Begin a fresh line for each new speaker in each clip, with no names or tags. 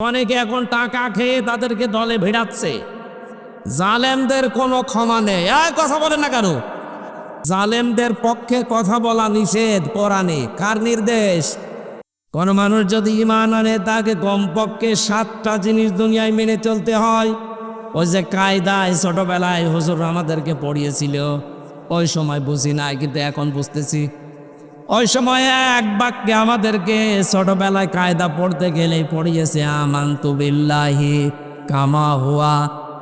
অনেকে এখন টাকা খেয়ে তাদেরকে দলে ভিড়াচ্ছে। জালেমদের কোনো ক্ষমা নেই। কথা বলেন না কেন? জালেমদের পক্ষে কথা বলা নিষেধ কোরআনে। কার নির্দেশ? কোন মানুষ যদি ঈমান আনে তাকে কমপক্ষে 7টা জিনিস দুনিয়ায় মেনে চলতে হয়। ওই যে কায়দায় ছোটবেলায় হুজুর আমাদেরকে পড়িয়েছিল, ওই সময় বুঝি নাই, কিন্তু এখন বুঝতেছি। ওই সময় এক বাক্যে আমাদেরকে ছোটবেলায় কায়দা পড়তে গেলেই পড়িয়েছে, আমানতু বিল্লাহি কামা হুয়া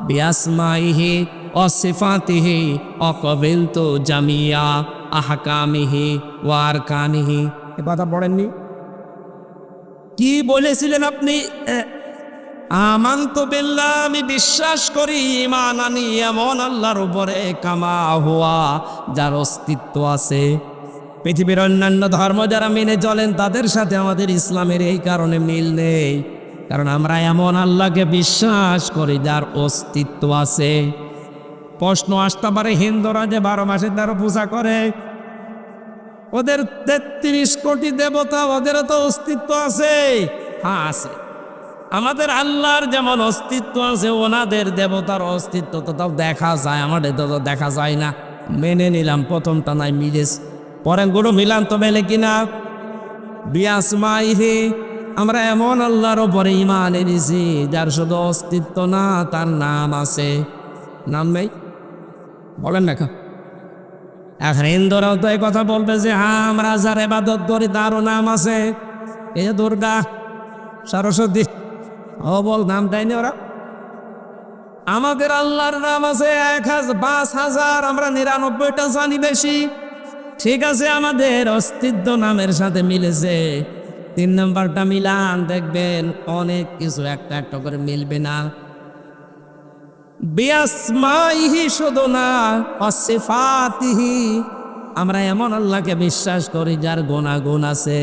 বিআসমাইহি ওয়া সিফাতিহি ওয়া ক্বাবিলতু জামিয়া আহকামিহি ওয়া আরকানিহি। এ কথা পড়েননি? কি বলেছিলেন আপনি? আমানতু বিল্লাহ, আমি বিশ্বাস করি, ঈমান আনি এমন আল্লাহর উপরে, কামা হুয়া, যার অস্তিত্ব আছে। পৃথিবীর অন্যান্য ধর্ম যারা মেনে চলেন তাদের সাথে আমাদের ইসলামের এই কারণে মিল নেই, কারণ আমরা এমন আল্লাহকে বিশ্বাস করি যার অস্তিত্ব আছে। প্রশ্ন আসতে পারে, হিন্দুরা যে 12 মাসে 13 পূজা করে, ওদের 33 কোটি দেবতা, ওদেরও তো অস্তিত্ব আছে। হ্যাঁ আছে। আমাদের আল্লাহর যেমন অস্তিত্ব আছে, ওনাদের দেবতার অস্তিত্ব তো তাও দেখা যায়, আমাদের তো দেখা যায় না। মেনে নিলাম প্রথমটা নাই মিলেস, পরের গুলো মিলান তো মেলে কিনা? বিআসমাইহি, আমরা এমন আল্লাহর উপরে ঈমান এনেছি যার শুধু অস্তিত্ব না, তার নাম আছে। নাম নেই? বলেন না কা? এখন হিন্দুরাও তো এই কথা বলবে যে হ্যাঁ আমরা যার ইবাদত করি তারও নাম আছে। এই যে দুর্গা, সরস্বতী, ও বল নাম দেয়নি ওরা। আমাদের আল্লাহর নাম আছে 5,000, আমরা 99টা জানি বেশি। ঠিক আছে, আমাদের অস্তিত্ব নামের সাথে মিলেছে। 3 নম্বরটা মিলান, দেখবেন অনেক কিছু একটা একটা করে মিলবে না। বিআসমাইহি শুধু না, ওয়াসিফাতিহি, আমরা এমন আল্লাহকে বিশ্বাস করি যার গুণাগুণ আছে।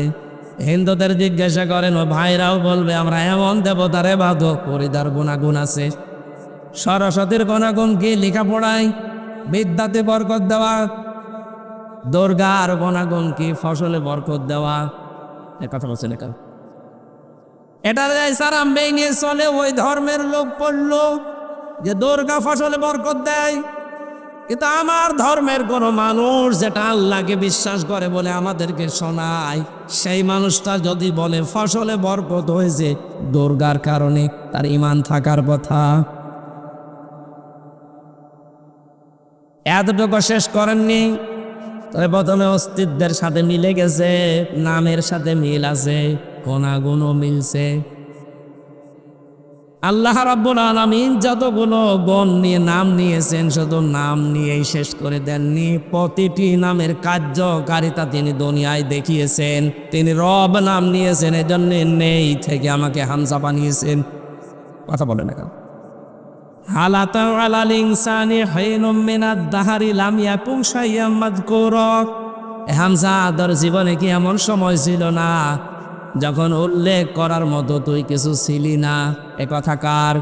হিন্দুদের জিজ্ঞাসা করেন, ও ভাইরাও বলবে আমরা এমন দেবতার ইবাদত করি যার গুণাগুণ আছে। সরস্বতীর গুণাগুণ কি? লেখাপড়ায়, বিদ্যাতে বরকত দেওয়া। দুর্গার গুণাগুণ কি? ফসলে বরকত দেওয়া। এ কথা বলছেন কেন? এটা সারা মেনে চলে ওই ধর্মের লোক পড়লো যে দুর্গা ফসলে বরকত দেয়, কিন্তু আমার ধর্মের কোন মানুষ যেটা আল্লাহকে বিশ্বাস করে বলে আমাদেরকে শোনায়, সেই মানুষটা যদি বলে ফসলে বরকত হয়েছে দুর্গার কারণে, তার ঈমান থাকার কথা। এতটুকু শেষ করেননি, তবে প্রথমে অস্তিত্বের সাথে মিলে গেছে, নামের সাথে মিল আছে, গুণাগুণও মিলছে। আল্লাহ রাব্বুল আলামিন যতগুলো গুণ নিয়ে নাম নিয়েছেন, শুধু নাম নিয়েই শেষ করে দেননি, প্রতিটি নামের কার্যকারিতা তিনি দুনিয়ায় দেখিয়েছেন। তিনি রব নাম নিয়েছেন, এজন্য নেই থেকে আমাকে হামজা বানিয়েছেন। কথা বলে না কেন? হালাতা আলাল ইনসানি হাইনুম মিনাদ দাহারি লাম ইয়াকুন শাইয়াম মাযকুরা। হামজা, তোর জীবনে কি এমন সময় ছিল না যখন উল্লেখ করার মতো তুই কিছু ছিলি না? এ কথা কার?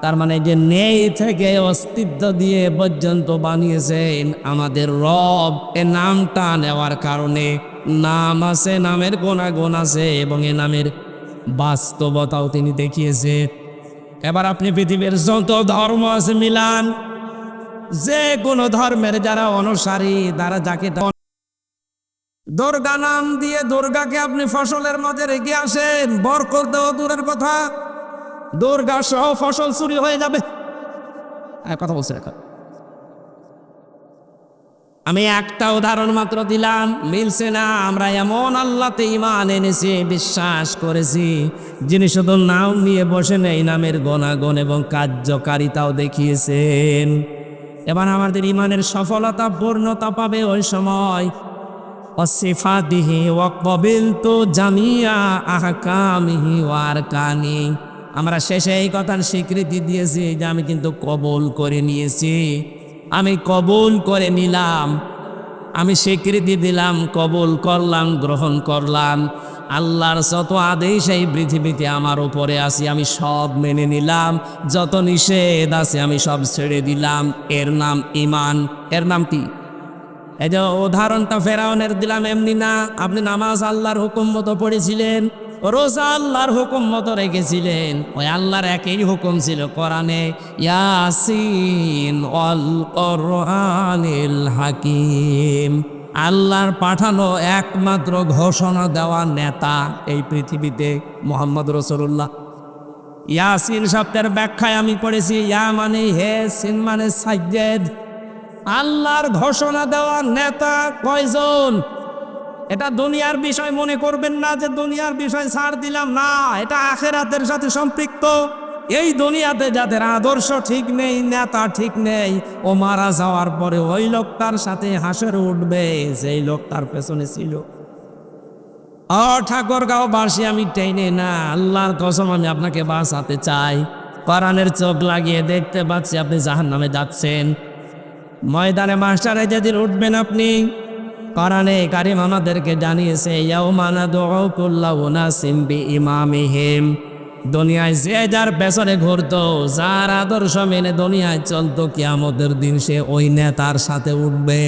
তার মানে যে নেই থেকে অস্তিত্ব দিয়ে পর্যন্ত বানিয়েছেন আমাদের রব। এ নামটা নেওয়ার কারণে নাম আছে, নামের গুণাগুণ আছে, এবং এ নামের বাস্তবতাও তিনি দেখিয়েছে। এবার আপনি পৃথিবীর যত ধর্ম আছে মিলান, যে কোনো ধর্মের যারা অনুসারী, তারা যাকে দুর্গা নাম দিয়ে দুর্গাকে আপনি ফসলের মধ্যে রেখে আসেন, বরকত দেওয়া দূরের কথা, দুর্গা সহ ফসল চুরি হয়ে যাবে। কথা বলছে এখন। আমি একটা উদাহরণ মাত্র দিলাম, মিলছে না। আমরা এমন আল্লাহতে ঈমান এনেছি, বিশ্বাস করেছি, যিনি শুধু নাম নিয়ে বসে নেই, নামের গুণাগুণ এবং কার্যকারিতাও দেখিয়েছেন। এবার আমাদের ঈমানের সফলতা, পূর্ণতা পাবে ওই সময় ওয়াসিফাতিহি ওয়া ক্বাবিলতু জামিয়া আহকামিহি ওয়া আরকানি। আমরা শেষে এই কথার স্বীকৃতি দিয়েছি যে আমি কিন্তু কবুল করে নিয়েছি, আমি কবুল করে নিলাম, আমি স্বীকৃতি দিলাম, কবুল করলাম, গ্রহণ করলাম। আল্লাহর যত আদেশ এই পৃথিবীতে আমার উপরে আছে, আমি সব মেনে নিলাম। যত নিষেধ আছে আমি সব ছেড়ে দিলাম। এর নাম ঈমান। এর নাম কি? এই যে উদাহরণটা ফেরাউনের দিলাম এমনি না। আপনি নামাজ আল্লাহর হুকুম মতো পড়েছিলেন, রোজা আল্লাহর হুকুম মতো রেখেছিলেন। ওই আল্লাহর একই হুকুম ছিল কোরআনে, ইয়াসিন ওয়াল কোরআনিল হাকিম। আল্লাহর পাঠানো একমাত্র ঘোষণা দেওয়া নেতা এই পৃথিবীতে মুহাম্মদ রাসূলুল্লাহ। ইয়াসিন শব্দের ব্যাখ্যায় আমি পড়েছি, ইয়া মানে হে, সিন মানে সাজ্জেদ। আল্লাহর ঘোষণা দেওয়া নেতা কয়জন? এটা দুনিয়ার বিষয় মনে করবেন না যে দুনিয়ার বিষয় ছাড় দিলাম, না, এটা আখিরাতের সাথে সম্পৃক্ত। এই দুনিয়াতে যাদের আদর্শ ঠিক নেই, নেতা ঠিক নেই, ও মারা যাওয়ার পরে ওই লোকটার সাথে হাসরে উঠবে যেই লোক তার পেছনে ছিল। ঠাকুরগাঁও বাসী আমি টেনে না, আল্লাহর কসম আমি আপনাকে বাঁচাতে চাই। কোরআনের চোখ লাগিয়ে দেখতে পাচ্ছি আপনি জাহান্নামে যাচ্ছেন। ময়দানে মাস্টারে যেদিন উঠবেন আপনি, কোরআনে কারিম আমাদেরকে জানিয়েছে, ইয়াউমা নাদউ কুল্লা উনাসিম বিইমামিহিম। দুনিয়ায় যে যার পেছনে ঘুরতো, যার আদর্শ মেনে দুনিয়ায় চলতো, কিয়ামতের দিন সে ওই নেতার সাথে উঠবে।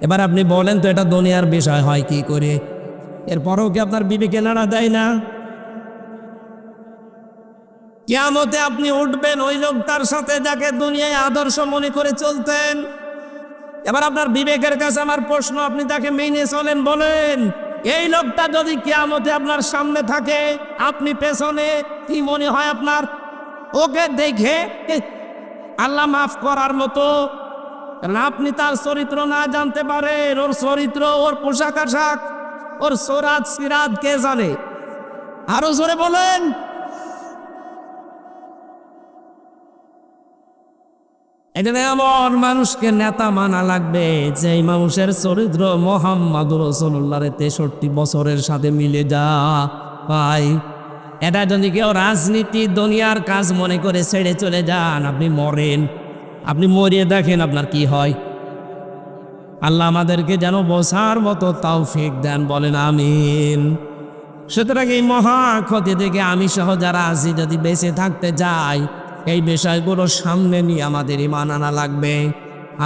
এবার আপনি বলেন তো এটা দুনিয়ার বিষয় হয় কি করে? এরপরেও কি আপনার বিবেকে নাড়া দেয় না? কিয়ামতে আপনি উঠবেন ওই লোকটার সাথে যাকে দুনিয়ায় আদর্শ মনে করে চলতেন। এবার আপনার বিবেকের কাছে আমার প্রশ্ন, আপনি তাকে মেনে চলেন, বলেন এই লোকটা যদি কিয়ামতে আপনার সামনে থাকে, আপনি পেছনে, কি মনে হয় আপনার? ওকে দেখে আল্লাহ মাফ করার মতো? কারণ আপনি তার চরিত্র না জানতে পারেন, ওর চরিত্র, ওর পোশাক আশাক, ওর সোরাত সিরাত কে জানে? আরো জোরে বলেন। এখানে এমন মানুষকে নেতা মানা লাগবে যেই মানুষের চরিত্র মুহাম্মদ রাসূলুল্লাহর 63 বছরের সাথে মিলে যা ভাই। এটা যদি কেউ রাজনীতি দুনিয়ার কাজ মনে করে ছেড়ে চলে যান, আপনি মরেন। আপনি মরিয়ে দেখেন আপনার কি হয়। আল্লাহ আমাদেরকে যেন বোঝার মতো তৌফিক দেন, বলেন আমিন। সুতরাং এই মহা ক্ষতি থেকে আমি সহ যারা আছি যদি বেঁচে থাকতে যাই, এই বিষয়গুলো সামনে নিয়ে আমাদের ঈমান আনা লাগবে।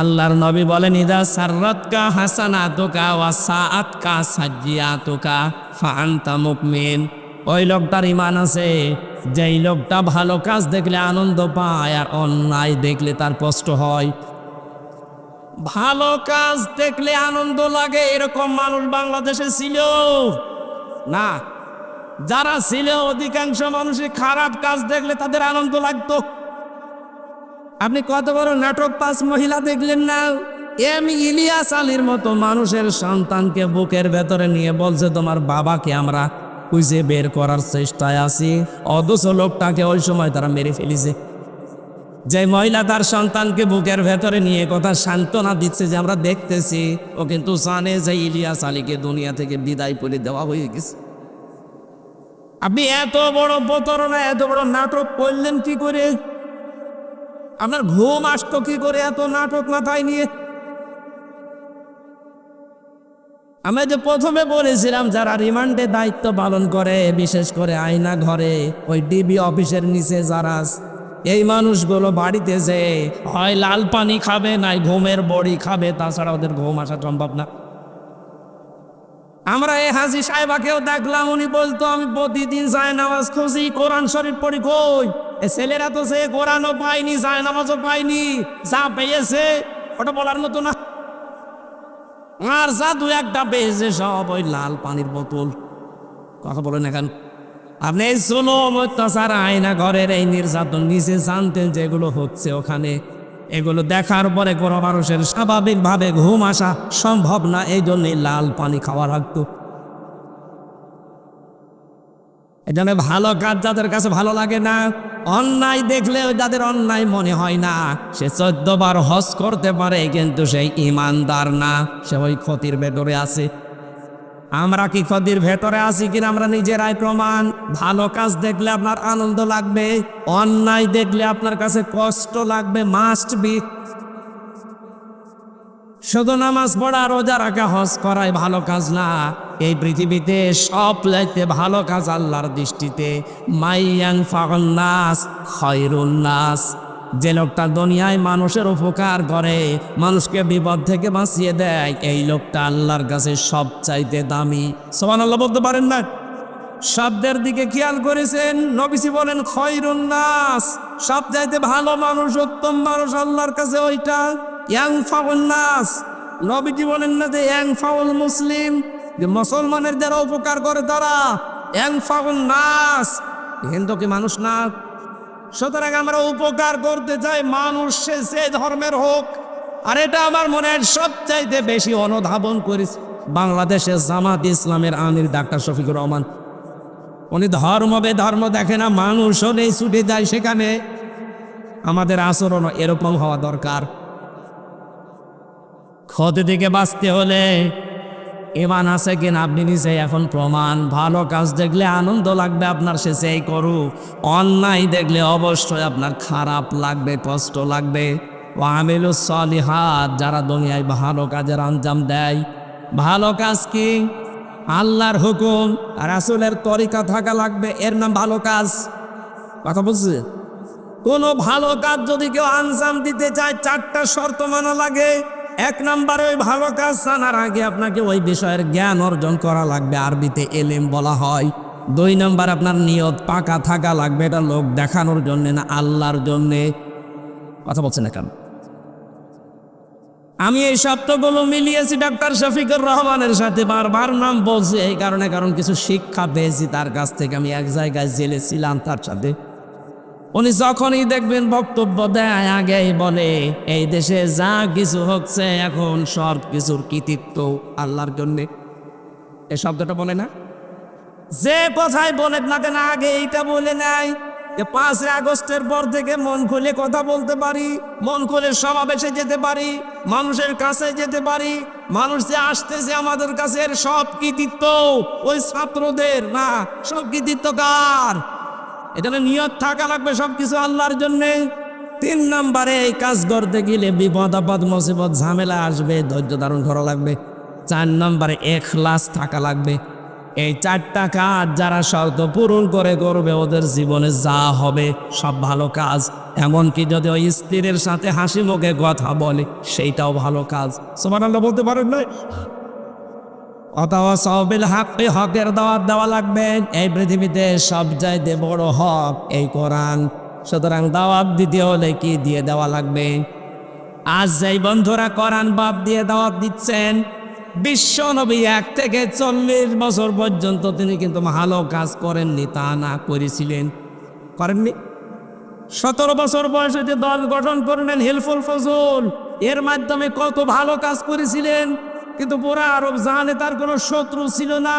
আল্লাহর নবী বলেন, ইদা সাররাতকা হাসানাতুকা ওয়া সাআতকা সাজ্জিয়াতুকা ফাআনতা মুমিন। ওই লোকটার ঈমান আছে যেই লোকটা ভালো কাজ দেখলে আনন্দ পায় আর অন্যায় দেখলে তার কষ্ট হয়। ভালো কাজ দেখলে আনন্দ লাগে এরকম মানুষ বাংলাদেশে ছিল না। যারা ছিল অধিকাংশ মানুষই খারাপ কাজ দেখলে তাদের আনন্দ লাগতো। আপনি কত বড় নাটক 5 মহিলা দেখলেন না? ইলিয়াস আলীর মতো মানুষের সন্তানকে বুকের ভেতরে নিয়ে বলছে, তোমার বাবাকে আমরা খুঁজে বের করার চেষ্টায় আছি, অথচ লোকটাকে ওই সময় তারা মেরে ফেলেছে। যে মহিলা তার সন্তানকে বুকের ভেতরে নিয়ে কথা সান্ত্বনা দিচ্ছে যে আমরা দেখতেছি, ও কিন্তু জানে যে ইলিয়াস আলীকে দুনিয়া থেকে বিদায় করে দেওয়া হয়ে গেছে। আপনি এত বড় প্রতারণা, এত বড় নাটক করলেন কি করে? আপনার ঘুম আসতো কি করে এত নাটক মাথায় নিয়ে? আমি যে প্রথমে বলেছিলাম, যারা রিমান্ডে দায়িত্ব পালন করে, বিশেষ করে আয়না ঘরে, ওই ডিবি অফিসের নিচে যারা, এই মানুষগুলো বাড়িতে যে হয় লাল পানি খাবে, নাই ঘুমের বড়ি খাবে, তাছাড়া ওদের ঘুম আসা সম্ভব না। আমরা এই হাজি সাহেবাকেও দেখলাম, উনি বলতো আমি প্রতিদিন যায় নামাজ খুঁজি, কোরআন শরীফ পড়ি। কই এ ছেলেরা তো সে কোরআনও পায়নি, যায় নামাজও পায়নি, যা পেয়েছে ওটা বলার মতো না। আর যা 2-1টা পেয়েছে সব ওই লাল পানির বোতল। কথা বলেন এখন আপনি এই জুলুম অত্যাচার আয়না ঘরের এই নির্যাতন নিচে জানতেন যেগুলো হচ্ছে ওখানে, এগুলো দেখার পরে কোনো মানুষের স্বাভাবিকভাবে ঘুম আসা সম্ভব না। এই জন্যই লাল পানি খাওয়া লাগতো। এই জন্য ভালো কাজ যাদের কাছে ভালো লাগে না, অন্যায় দেখলে যাদের অন্যায় মনে হয় না, সে 14 বার হজ করতে পারে কিন্তু সেই ইমানদার না, সে ওই ক্ষতির ভেতরে আছে। আমরা কি ক্ষতির ভেতরে আছি কিনা আমরা নিজেরাই প্রমাণ। ভালো কাজ দেখলে আপনার আনন্দ লাগবে, অন্যায় দেখলে আপনার কাছে কষ্ট লাগবে, মাস্ট বি। শুধু নামাজ পড়া, রোজা রাখা, হজ করাই ভালো কাজ না। এই পৃথিবীতে সব চাইতে ভালো কাজ আল্লাহর দৃষ্টিতে মাইয়াং ফাগন্নাস খয়রুন নাস। যে লোকটা দুনিয়ায় মানুষের উপকার করে, মানুষকে বিপদ থেকে বাঁচিয়ে দেয়, এই লোকটা আল্লাহর কাছে সব চাইতে দামি। সুবহানাল্লাহ বলতে পারেন না? শব্দের দিকে খেয়াল করেছেন? নবীজি বলেন খয়রুন নাস, সবচাইতে ভালো মানুষ, উত্তম মানুষ আল্লাহর কাছে ওইটা। ইয়ানফাউন নাস, নবীজি বলেন না যে ইয়ানফাউল মুসলিম, যে মুসলমানের যারা উপকার করে তারা। ইয়ানফাউন নাস, হিন্দু কি মানুষ না? সুতরাং আমরা উপকার করতে চাই, মানুষ সে ধর্মের হোক। আর এটা আমার মনে হয় সবচাইতে বেশি অনুধাবন করেছে বাংলাদেশের জামাত ইসলামের আমির ডাক্তার শফিকুর রহমান। উনি ধর্ম বেধর্ম দেখে না, মানুষ হলেই ছুটে যায় সেখানে। আমাদের আচরণ এরকম হওয়া দরকার। ক্ষতি থেকে বাঁচতে হলে ইমান আছে কিনা আপনি নিজে এখন প্রমাণ। ভালো কাজ দেখলে আনন্দ লাগবে আপনার, সে সেই করুক। অন্যায় দেখলে অবশ্যই আপনার খারাপ লাগবে, কষ্ট লাগবে। ও আমিলুস সলিহাত, যারা দুনিয়ায় ভালো কাজের আঞ্জাম দেয়। ভালো কাজ কি? আল্লাহর হুকুম আর রাসূলের তরিকা থাকা লাগবে, এর নাম ভালো কাজ। কথা বলছে? কোনো ভালো কাজ যদি কেউ আঞ্জাম দিতে চায় 4টা শর্ত মানা লাগে। 1 নম্বরে ওই ভালো কাজ জানার আগে আপনাকে ওই বিষয়ের জ্ঞান অর্জন করা লাগবে, আরবিতে এলেম বলা হয়। 2 নম্বর আপনার নিয়ত পাকা থাকা লাগবে, এটা লোক দেখানোর জন্য না, আল্লাহর জন্যে। কথা বলছে না কেন? আমি এই শব্দগুলো মিলিয়েছি ডাক্তার শফিকুর রহমানের সাথে, বারবার নাম বলছি এই কারণে, কারণ কিছু শিক্ষা পেয়েছি তার কাছ থেকে। আমি এক জায়গায় জেলে ছিলাম তার সাথে। উনি যখনই দেখবেন বক্তব্য দেয় আগেই বলে এই দেশে যা কিছু হচ্ছে এখন সব কিছুর কৃতিত্ব আল্লাহর জন্যে। এই শব্দটা বলে না? যে কথাই বলে না কেন আগে এইটা বলে নাই যে 5 আগস্টের পর থেকে মন খুলে কথা বলতে পারি, মন খুলে সমাবেশে যেতে পারি, মানুষের কাছে যেতে পারি। মানুষ যে আসতেছে আমাদের কাছে এর সব কৃতিত্ব ওই ছাত্রদের না, সব কৃতিত্ব কার? এটা নিয়ত থাকা লাগবে সবকিছু আল্লাহর জন্যে। 3 নম্বরে এই কাজ করতে গেলে বিপদ আপদ মুসিবত ঝামেলা আসবে, ধৈর্য ধারণ করা লাগবে। 4 নম্বরে ইখলাস থাকা লাগবে। এই 4টা কাজ যারা শর্ত পূরণ করে করবে ওদের জীবনে যা হবে সব ভালো কাজ। এমনকি যদি ওই স্ত্রীর সাথে হাসি মুখে কথা বলে সেইটাও ভালো কাজ। সুবহানাল্লাহ বলতে পারেন না? অথবা সবিল হাক্কি, হকের দাওয়াত দেওয়া লাগবে। এই পৃথিবীতে সবচাইতে বড় হক এই কোরআন। সুতরাং দাওয়াত দিতে হলে কি দিয়ে দেওয়া লাগবে? আজ যেই বন্ধুরা কোরআন বাদ দিয়ে দাওয়াত দিচ্ছেন, বিশ্ব নবী 1 থেকে 40 বছর পর্যন্ত তিনি কিন্তু ভালো কাজ করেননি তা না, করেছিলেন? করেননি? 17 বছর বয়সে যে দল গঠন করলেন হিলফুল ফজল, এর মাধ্যমে কত ভালো কাজ করেছিলেন। কিন্তু পুরা আরব জাহানে তার কোনো শত্রু ছিল না।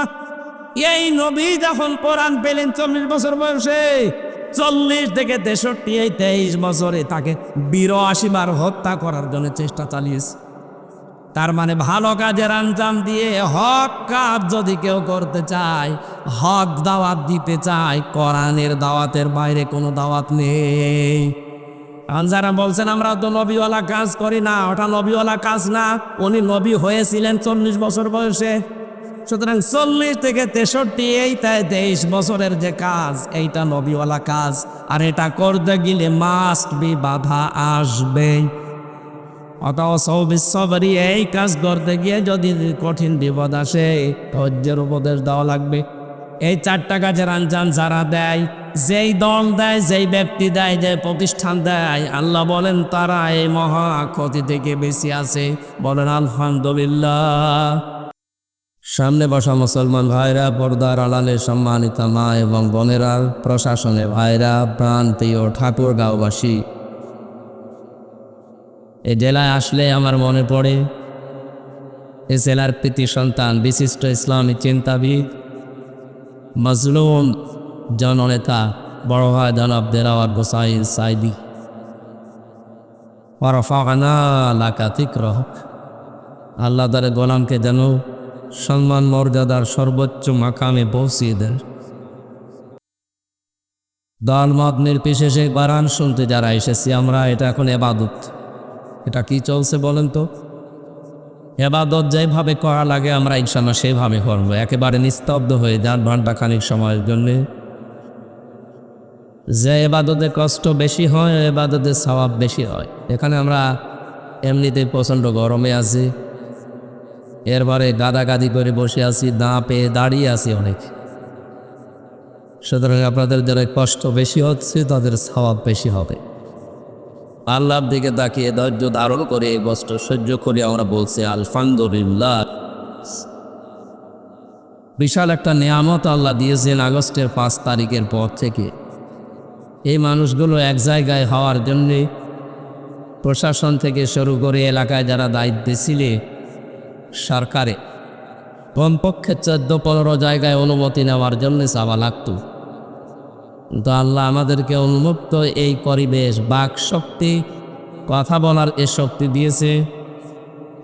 এই নবী যখন কোরআন পেলেন 40 বছর বয়সে, 40 থেকে 63, এই 23 বছরে তাকে 82 বার হত্যা করার জন্য চেষ্টা চালিয়েছে। তার মানে ভালো কাজের আঞ্জাম দিয়ে হক কাজ যদি কেউ করতে চায়, হক দাওয়াত দিতে চায়, কোরআনের দাওয়াতের বাইরে কোনো দাওয়াত নেই। যারা বলছেন আমরা তো নবীওয়ালা কাজ করি না, ওটা নবীওয়ালা কাজ না। উনি নবী হয়েছিলেন 40 বছর বয়সে। সুতরাং 40 থেকে 63, এইটাই 23 বছরের যে কাজ, এইটা নবীওয়ালা কাজ। আর এটা করতে গেলে মাস্ট বি বাধা আসবে। অথবা সৌবিশ্বরী, এই কাজ করতে গিয়ে যদি কঠিন বিপদ আসে ধৈর্যের উপদেশ দেওয়া লাগবে। এই 4টা কাজের আঞ্জাম যারা দেয়, যেই দল দেয়, যেই ব্যক্তি দেয়, যে প্রতিষ্ঠান দেয়, আল্লাহ বলেন তারা এই মহা ক্ষতি থেকে বেশি আছে। বলেন আলহামদুলিল্লাহ। সামনে বসা মুসলমান ভাইরা, পর্দার আড়ালে সম্মানিত মা এবং বোনেরা, প্রশাসনে ভাইরা, প্রান্তীয় ঠাকুরগাঁওবাসী, এই জেলায় আসলে আমার মনে পড়ে এই জেলার কৃতি সন্তান, বিশিষ্ট ইসলামী চিন্তাবিদ, মজলুম জননেতা বড় ভাই জনাব দেলাওয়ার হোসাইন সাইদি। ওয়ারাফা'না লাকা যিকরাহ। আল্লাহ তার গোলামকে যেন সম্মান মর্যাদার সর্বোচ্চ মাকামে পৌঁছিয়ে দেন। দল মত নির্বিশেষে কোরআন শুনতে যারা এসেছি আমরা, এটা এখন ইবাদত। এটা কি চলছে বলেন তো? ইবাদত যেভাবে করা লাগে আমরা ইনশাআল্লাহ সেভাবে করবো, একেবারে নিস্তব্ধ হয়ে যান ঘণ্টাখানিক সময়ের জন্যে। যে ইবাদতে কষ্ট বেশি হয়, ইবাদতে সওয়াব বেশি হয়। এখানে আমরা এমনিতেই প্রচণ্ড গরমে আছি, এরপরে গাদাগাদি করে বসে আছি, না পেয়ে দাঁড়িয়ে আছি অনেক। সুতরাং আপনাদের যারা কষ্ট বেশি হচ্ছে তাদের সওয়াব বেশি হবে। আল্লাহর দিকে তাকিয়ে ধৈর্য ধারণ করে এই কষ্ট সহ্য করে আমরা বলছি আলহামদুলিল্লাহ। বিশাল একটা নিয়ামত আল্লাহ দিয়েছেন আগস্টের 5 তারিখের পর থেকে। এই মানুষগুলো এক জায়গায় হওয়ার জন্যে প্রশাসন থেকে শুরু করে এলাকায় যারা দায়িত্বে ছিলে সরকারে কমপক্ষে 14-15 জায়গায় অনুমতি নেওয়ার জন্য চাওয়া লাগত। কিন্তু আল্লাহ আমাদেরকে উন্মুক্ত এই পরিবেশ, বাক শক্তি, কথা বলার এ শক্তি দিয়েছে।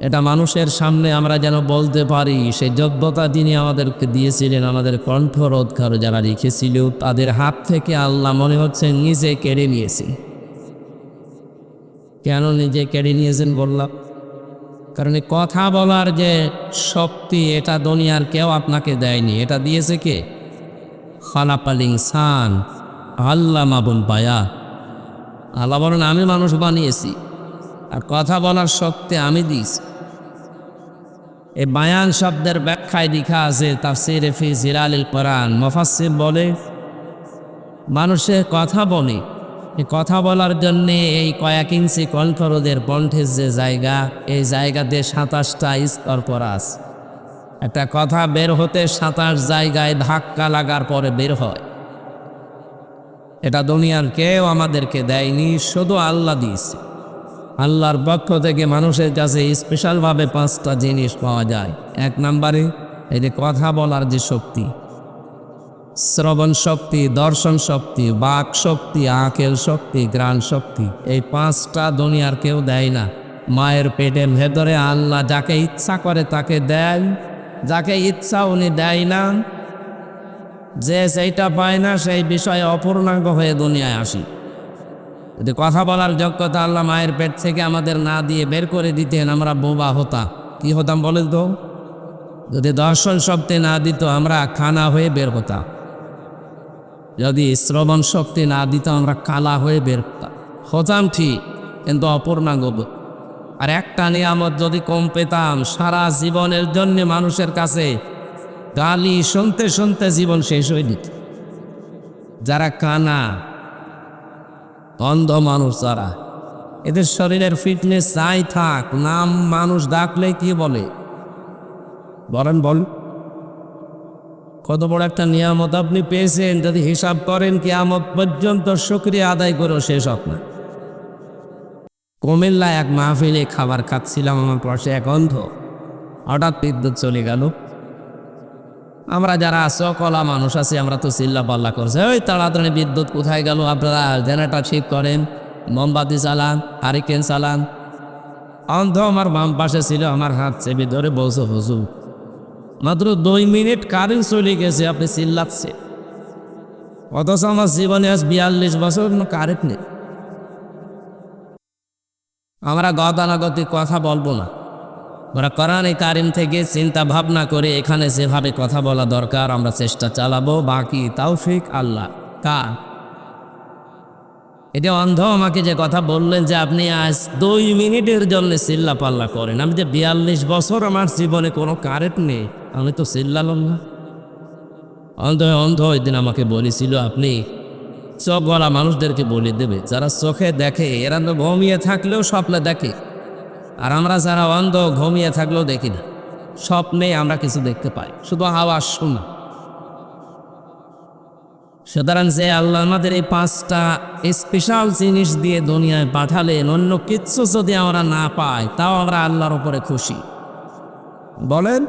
এটা মানুষের সামনে আমরা যেন বলতে পারি, সেই যোগ্যতা তিনি আমাদেরকে দিয়েছিলেন। আমাদের কণ্ঠরোধকার যারা লিখেছিল তাদের হাত থেকে আল্লাহ মনে হচ্ছে নিজে কেড়ে নিয়েছে। কেন নিজে কেড়ে নিয়েছেন বললাম? কারণ এই কথা বলার যে শক্তি এটা দুনিয়ার কেউ আপনাকে দেয়নি। এটা দিয়েছে কে? খালাকাল ইনসান আল্লামাহুল বায়ান। আল্লাহ বলেন আমি মানুষ বানিয়েছি আর কথা বলার শক্তি আমি দিয়েছি। এই বায়ান শব্দের ব্যাখ্যায় লেখা আছে তাফসীরে ফি জিলালিল কোরআন। মুফাসসির বলে মানুষের কথা বলে, এই কথা বলার জন্যে এই কয়েক ইঞ্চি কণ্ঠরোধের কণ্ঠের যে জায়গা, এই জায়গাতে 27টা স্তর করা আছে। একটা কথা বের হতে 27 জায়গায় ধাক্কা লাগার পরে বের হয়। এটা দুনিয়ার কেউ আমাদেরকে দেয়নি, শুধু আল্লাহ দিয়েছে। আল্লাহর পক্ষ থেকে মানুষের কাছে স্পেশালভাবে 5টা জিনিস পাওয়া যায়। 1 নম্বরে এই যে কথা বলার যে শক্তি, শ্রবণ শক্তি, দর্শন শক্তি, বাক শক্তি, আকেল শক্তি, ঘ্রাণ শক্তি। এই 5টা দুনিয়ার কেউ দেয় না। মায়ের পেটের ভেতরে আল্লাহ যাকে ইচ্ছা করে তাকে দেয়, যাকে ইচ্ছা উনি দেয় না। যে সেইটা পায় না সেই বিষয়ে অপূর্ণাঙ্গ হয়ে দুনিয়ায় আসি। যদি কথা বলার যোগ্যতা আল্লাহ মায়ের পেট থেকে আমাদের না দিয়ে বের করে দিতেন, আমরা বোবা হতাম। কি হতাম বলেন তো? যদি দর্শন শক্তি না দিত আমরা খানা হয়ে বের হতাম। যদি শ্রবণ শক্তি না দিত আমরা কালা হয়ে বের হতাম ঠিক, কিন্তু অপূর্ণাঙ্গ। আর একটা নিয়ামত যদি কম পেতাম, সারা জীবনের জন্য মানুষের কাছে গালি শুনতে শুনতে জীবন শেষ হয়ে যেত। যারা কানা অন্ধ মানুষ, যারা এদের শরীরের ফিটনেস যাই থাক, নাম মানুষ ডাকলে কি বলে বলেন? বল, কত বড় একটা নিয়ামত আপনি পেয়েছেন। যদি হিসাব করেন কিয়ামত পর্যন্ত শুকরিয়া আদায় করেও শেষ হোক না। কুমিল্লায় এক মাহফিলে খাবার খাচ্ছিলাম, আমার পাশে এক অন্ধ। হঠাৎ বিদ্যুৎ চলে গেল। আমরা যারা সকলা মানুষ আছি আমরা তো চিল্লা পাল্লা করছে, ওই তাড়াতাড়ি বিদ্যুৎ কোথায় গেল, আপনারা জেনারেটর ঠিক করেন, মোমবাতি চালান, হারিকেন চালান। অন্ধ আমার বাম পাশে ছিল, আমার হাত চেপে ধরে বসে হুজুর মাত্র 2 মিনিট কারেন্ট চলে গেছে, আপনি চিল্লাচ্ছে। অথচ আমার জীবনে আজ 42 বছর কারেন্ট নেই। আমরা গতানুগতিক কথা বলবো না। ওরা কোরআনে কারিম থেকে চিন্তা ভাবনা করে এখানে যেভাবে কথা বলা দরকার আমরা চেষ্টা চালাবো। বাকি তৌফিক আল্লাহ কার। এটা অন্ধ আমাকে যে কথা বললেন যে আপনি আজ 2 মিনিটের জন্য চিল্লা পাল্লা করেন, আমি যে 42 বছর আমার জীবনে কোনো কারেন্ট নেই, আমি তো চিল্লালাম না। অন্ধ ওই দিন আমাকে বলেছিল আপনি চোখ গলা মানুষদেরকে বলে দেবে, যারা চোখে দেখে এরা তো ঘুমিয়ে থাকলেও স্বপ্নে দেখে, আর আমরা যারা অন্ধ ঘুমিয়ে থাকলেও দেখি না, স্বপ্নে আমরা কিছু দেখতে পাই, শুধু আওয়াজ শোনা। সুতরাং যে আল্লাহ আমাদের এই 5টা স্পেশাল জিনিস দিয়ে দুনিয়ায় পাঠালেন, অন্য কিচ্ছু যদি আমরা না পাই তাও আমরা আল্লাহর উপরে খুশি বলেন।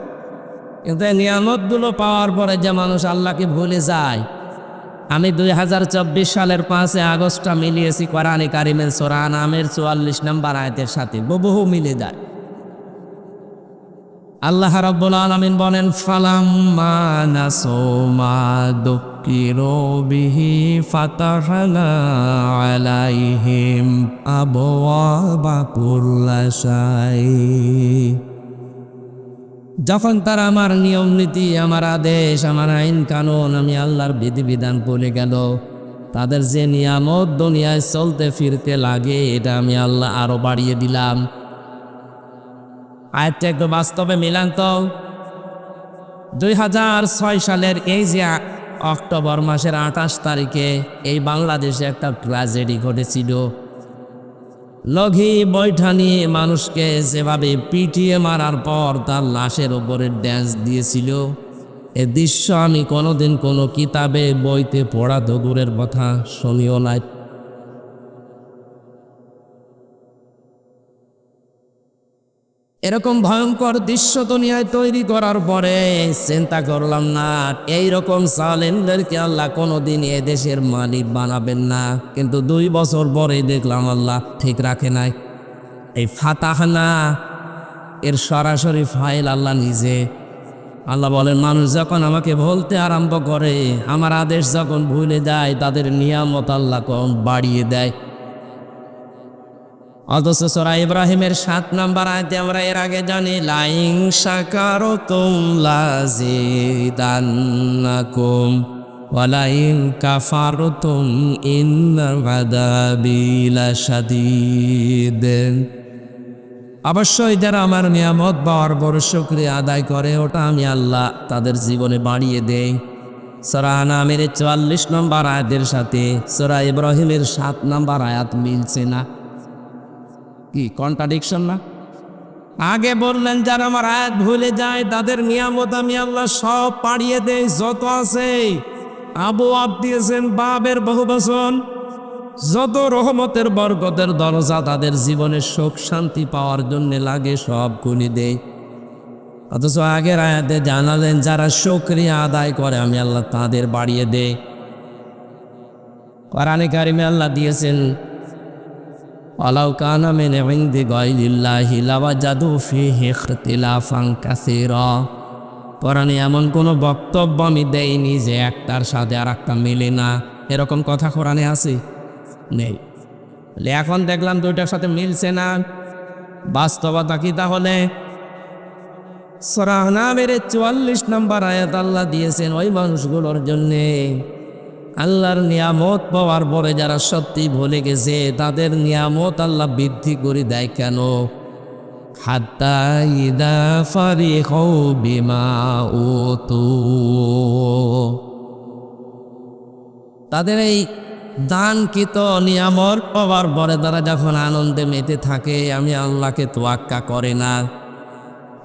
কিন্তু এই নিয়ামতগুলো পাওয়ার পরে যে মানুষ আল্লাহকে ভুলে যায়। আমি 2024 সালের 5 আগস্টটা মিলিয়েছি কোরআনে কারিমের সূরা আনামের 44 নম্বর আয়াতের সাথে, বহু মিলে যায়। আল্লাহ রাব্বুল আলামিন বলেন ফালাম্মা নাসু মা দুকিরু বিহি ফাতাহনা আলাইহিম আবওয়াবা কুল্লি শাই। যখন তারা আমার নিয়ম নীতি, আমার আদেশ, আমার আইন কানুন, আমি আল্লাহর বিধিবিধান বলে গেল, তাদের যে নিয়ামত দুনিয়ায় চলতে ফিরতে লাগে এটা আমি আল্লাহ আরো বাড়িয়ে দিলাম। আয়াতটা একটু বাস্তবে মিলান তো। 2006 সালের এই যে অক্টোবর মাসের 28 তারিখে এই বাংলাদেশে একটা ট্র্যাজেডি ঘটেছিল। লগি বৈঠা নিয়ে মানুষকে যেভাবে পিটিয়ে মারার পর তার লাশের ওপরে ড্যান্স দিয়েছিল, এ দৃশ্য আমি কোনোদিন কোনো কিতাবে বইতে পড়া তো দূরের কথা, শুনিও নাই। এরকম ভয়ঙ্কর দৃশ্য দুনিয়ায় তৈরি করার পরে চিন্তা করলাম না এইরকম জালেমদেরকে আল্লাহ কোনোদিন এ দেশের মালিক বানাবেন না। কিন্তু 2 বছর পরে দেখলাম আল্লাহ ঠিক রাখে নাই। এই ফাতাহনা এর সরাসরি ফাইল আল্লাহ নিজে। আল্লাহ বলেন, মানুষ যখন আমাকে বলতে আরম্ভ করে, আমার আদেশ যখন ভুলে যায়, তাদের নিয়ামত আল্লাহ কম বাড়িয়ে দেয়। অথচ সূরা ইব্রাহিমের 7 নম্বর আয়াতে আমরা এর আগে জানি, লাইন শাকারতুম লাযিদান্নাকুম ওয়া লাইন কাফারতুম ইন্না আযাবি লাশাদীদ। অবশ্যই যারা আমার নিয়ামত পাওয়ার বড় শুকরিয়া আদায় করে, ওটা আমি আল্লাহ তাদের জীবনে বাড়িয়ে দেই। সূরা আনামের 44 নম্বর আয়াতের সাথে সূরা ইব্রাহিমের 7 নম্বর আয়াত মিলছে না? কি কন্ট্রাডিকশন না? আগে বললেন যারা আমার আয়াত ভুলে যায় তাদের নিয়ামত আমি আল্লাহ সব পাড়িয়ে দেই, যত আছে। আবু আব দিয়েছেন বাবের বহু বচন, যত রহমতের বরকতের দরজা তাদের জীবনে সুখ শান্তি পাওয়ার জন্য লাগে সব খুলে দেয়। অথচ আগের আয়াতে জানালেন যারা শুকরিয়া আদায় করে আমি আল্লাহ তাদের বাড়িয়ে দেই। কোরআনে কারিমে আল্লাহ দিয়েছেন, ওয়ালাউ কানা মিন ইনদি গায়রিল্লাহি লাওয়াজাদু ফীহি ইখতিলাফান কাসীরা। কোরআনে এমন কোনো বক্তব্য আমি দেইনি যে একটার সাথে আর একটা মেলে না, এরকম কথা কোরআনে আছে? নেই। এখন দেখলাম দুইটার সাথে মিলছে না, বাস্তবতা কি তাহলে? সূরা আনামের 44 নম্বর আয়াত আল্লাহ দিয়েছেন ওই মানুষগুলোর জন্যে আল্লাহর নিয়ামত পাওয়ার পরে যারা সত্যি ভুলে গেছে, তাদের নিয়ামত আল্লাহ বৃদ্ধি করে দেয় কেন? হাত্তা ইদা ফারিহু বিমা উতু, তাদের এই দানকৃত নিয়ামত পাওয়ার পরে তারা যখন আনন্দে মেতে থাকে, আমি আল্লাহকে তোয়াক্কা করে না।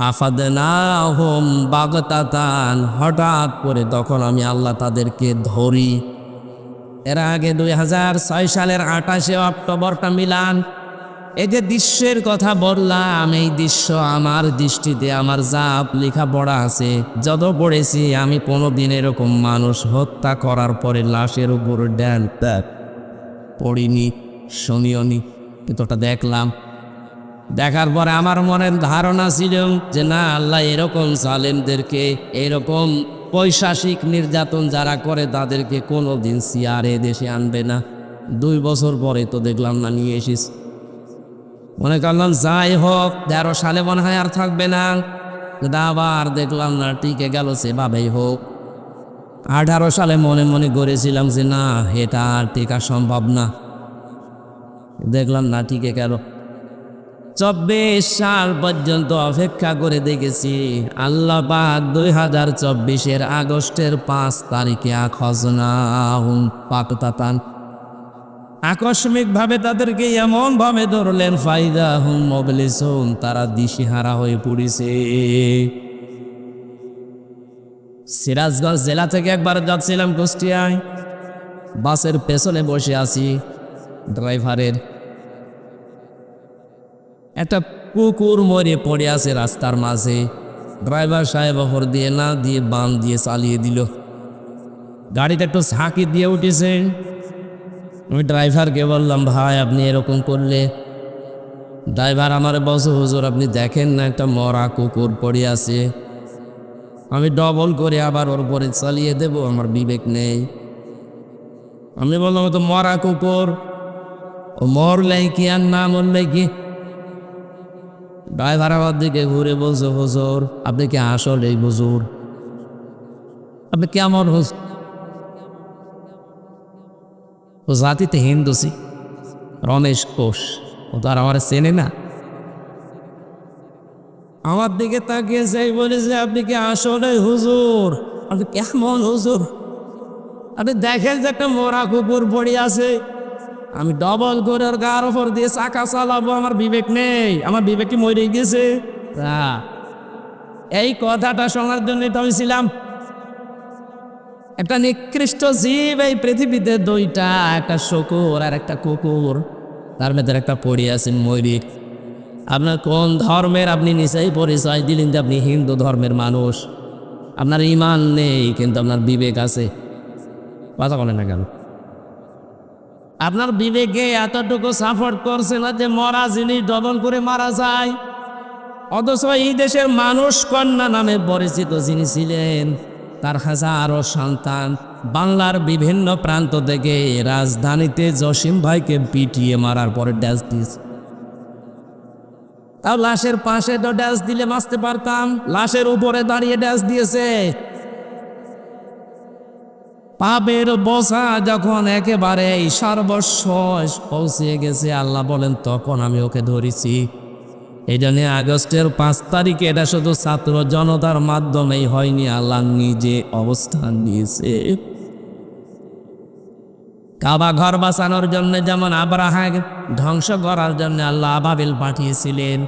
আফাদনাহুম বাগতাতান, হঠাৎ করে তখন আমি আল্লাহ তাদেরকে ধরি। এর আগে 2006 সালের 28শে অক্টোবরটা মিলান। এই যে দৃশ্যের কথা বললাম, এই দৃশ্য আমার দৃষ্টিতে আমার যা লেখাপড়া আছে যত পড়েছি, আমি কোনোদিন এরকম মানুষ হত্যা করার পরে লাশের উপর ড্যান পড়িনি, শুনিওনি। কিন্তু ওটা দেখলাম, দেখার পরে আমার মনের ধারণা ছিল যে না, আল্লাহ এরকম জালেমদেরকে, এরকম পৈশাচিক নির্যাতন যারা করে তাদেরকে কোনোদিন সিয়ারে দেশে আনবে না। 2 বছর পরে তো দেখলাম না নিয়ে এসিস। মনে করলাম যাই হোক 13 সালে মনে হয় আর থাকবে না, আবার দেখলাম না টিকে গেল, সেভাবেই হোক। 18 সালে মনে মনে করেছিলাম যে না, এটা আর টিকা সম্ভব না, দেখলাম না টিকে গেল। 24 সাল পর্যন্ত অপেক্ষা করে দেখেছি, আল্লাহ পাক 2024-এর আগস্টের 5 তারিখে আখজনাহুম বাগতাতান, আকস্মিকভাবে তাদেরকে এমনভাবে ধরলেন, ফাইদাহুম মুবলিসুন, তারা দিশেহারা হয়ে পড়েছে। সিরাজগঞ্জ জেলা থেকে একবার যাচ্ছিলাম কুষ্টিয়ায়, বাসের পেছনে বসে আছি, ড্রাইভারের একটা কুকুর মরে পড়ে আছে রাস্তার মাঝে। ড্রাইভার সাহেব ওপর দিয়ে না দিয়ে বাম দিয়ে চালিয়ে দিল। গাড়িতে একটু ঝাঁকি দিয়ে উঠেছে। আমি ড্রাইভারকে বললাম, ভাই আপনি এরকম করলে? ড্রাইভার আমার বলছে, হুজুর আপনি দেখেন না একটা মরা কুকুর পড়ে আছে, আমি ডবল করে আবার ওর পরে চালিয়ে দেব, আমার বিবেক নেই। আমি বললাম তো মরা কুকুর, ও মরলে কি আর না মরলে কি? ড্রাইভার আমার দিকে ঘুরে বলছে, হুজুর আপনি কি আসলে হুজুর? আপনি কেমন হুজুর? ও জাতিতে হিন্দুসি, রমেশ কোষ, ও তো আর আমার চেনে না। আমার দিকে তাকিয়ে যাই বলেছে, আপনি কি আসলে হুজুর? আপনি কেমন হুজুর? আপনি দেখেন যে একটা মরা কুকুর পড়ে আছে, আমি ডবল করে ওর গার ওপর দিয়ে চাকা চালাবো, আমার বিবেক নেই? আমার বিবেক কি মরে গেছে? এই কথাটা শোনার জন্য তো আমি ছিলাম। একটা নিকৃষ্ট জীব এই পৃথিবীতে দুইটা, একটা শকুর আর একটা কুকুর, তার ভেতরে একটা পড়ে আছেন ময়ূরী। আপনার কোন ধর্মের আপনি নিচেই পরিচয় দিলেন যে আপনি হিন্দু ধর্মের মানুষ, আপনার ইমান নেই কিন্তু আপনার বিবেক আছে। কথা বলেন না কেন? আপনার বিবেকে এতটুকু সাপোর্ট করছে না যে মরা জিনিস ডবল করে মারা যায়? অথচ এই দেশের মানুষ কন্যা নামে পরিচিত যিনি ছিলেন, তার হাজারো সন্তান বাংলার বিভিন্ন প্রান্ত থেকে রাজধানীতে জসিম ভাইকে পিটিয়ে মারার পরে ড্যাশ দিয়েছে। তাও লাশের পাশে তো ড্যাশ দিলে বাঁচতে পারতাম, লাশের উপরে দাঁড়িয়ে ড্যাশ দিয়েছে। পাপের বোঝা যখন একেবারে সর্বস্ব পৌঁছে গেছে, আল্লাহ বলেন তখন আমি ওকে ধরেছি। এই জন্য আগস্টের 5 তারিখে এটা শুধু ছাত্র জনতার মাধ্যমেই হয়নি, আল্লাহ নিজে অবস্থান নিয়েছে। কাবা ঘর বাঁচানোর জন্য যেমন আব্রাহা ধ্বংস করার জন্য আল্লাহ আবাবিল পাঠিয়েছিলেন,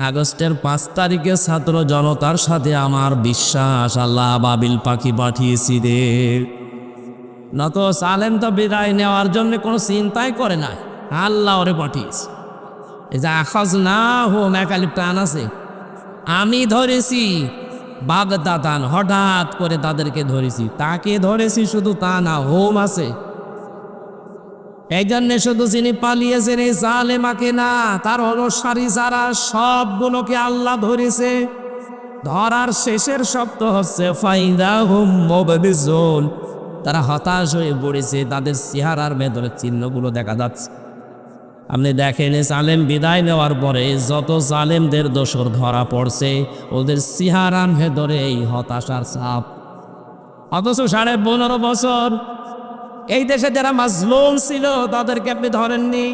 আগস্টের 5 তারিখে ছাত্র জনতার সাথে আমার বিশ্বাস আল্লাহ আবাবিল পাখি পাঠিয়েছিলেন। নত সালেম তো বিদায় নেওয়ার জন্য কোনো চিন্তাই করে না, আল্লাহ ওরে পাঠিয়েছে। এই যে আখাজ না হোম একালিপ টান আছে, আমি ধরেছি বাগদাতান, হঠাৎ করে তাদেরকে ধরেছি। তাকে ধরেছি শুধু তা না, হোম আছে। এই জন্যে শুধু যিনি পালিয়েছেন এই জালেমাকে না, তার অনুসারী যারা সবগুলোকে আল্লাহ ধরেছে। ধরার শেষের শব্দ হচ্ছে ফাইদা হুম মুবলিসুন, তারা হতাশ হয়ে পড়েছে, তাদের চেহারার ভেতরে চিহ্নগুলো দেখা যাচ্ছে। আপনি দেখেন জালেম বিদায় নেওয়ার পরে যত জালেমদের দোসর ধরা পড়ছে, ওদের চেহারার ভেতরে এই হতাশার ছাপ। অথচ 15.5 বছর এই দেশে যারা মাজলুম ছিল তাদেরকে আপনি ধরেননি।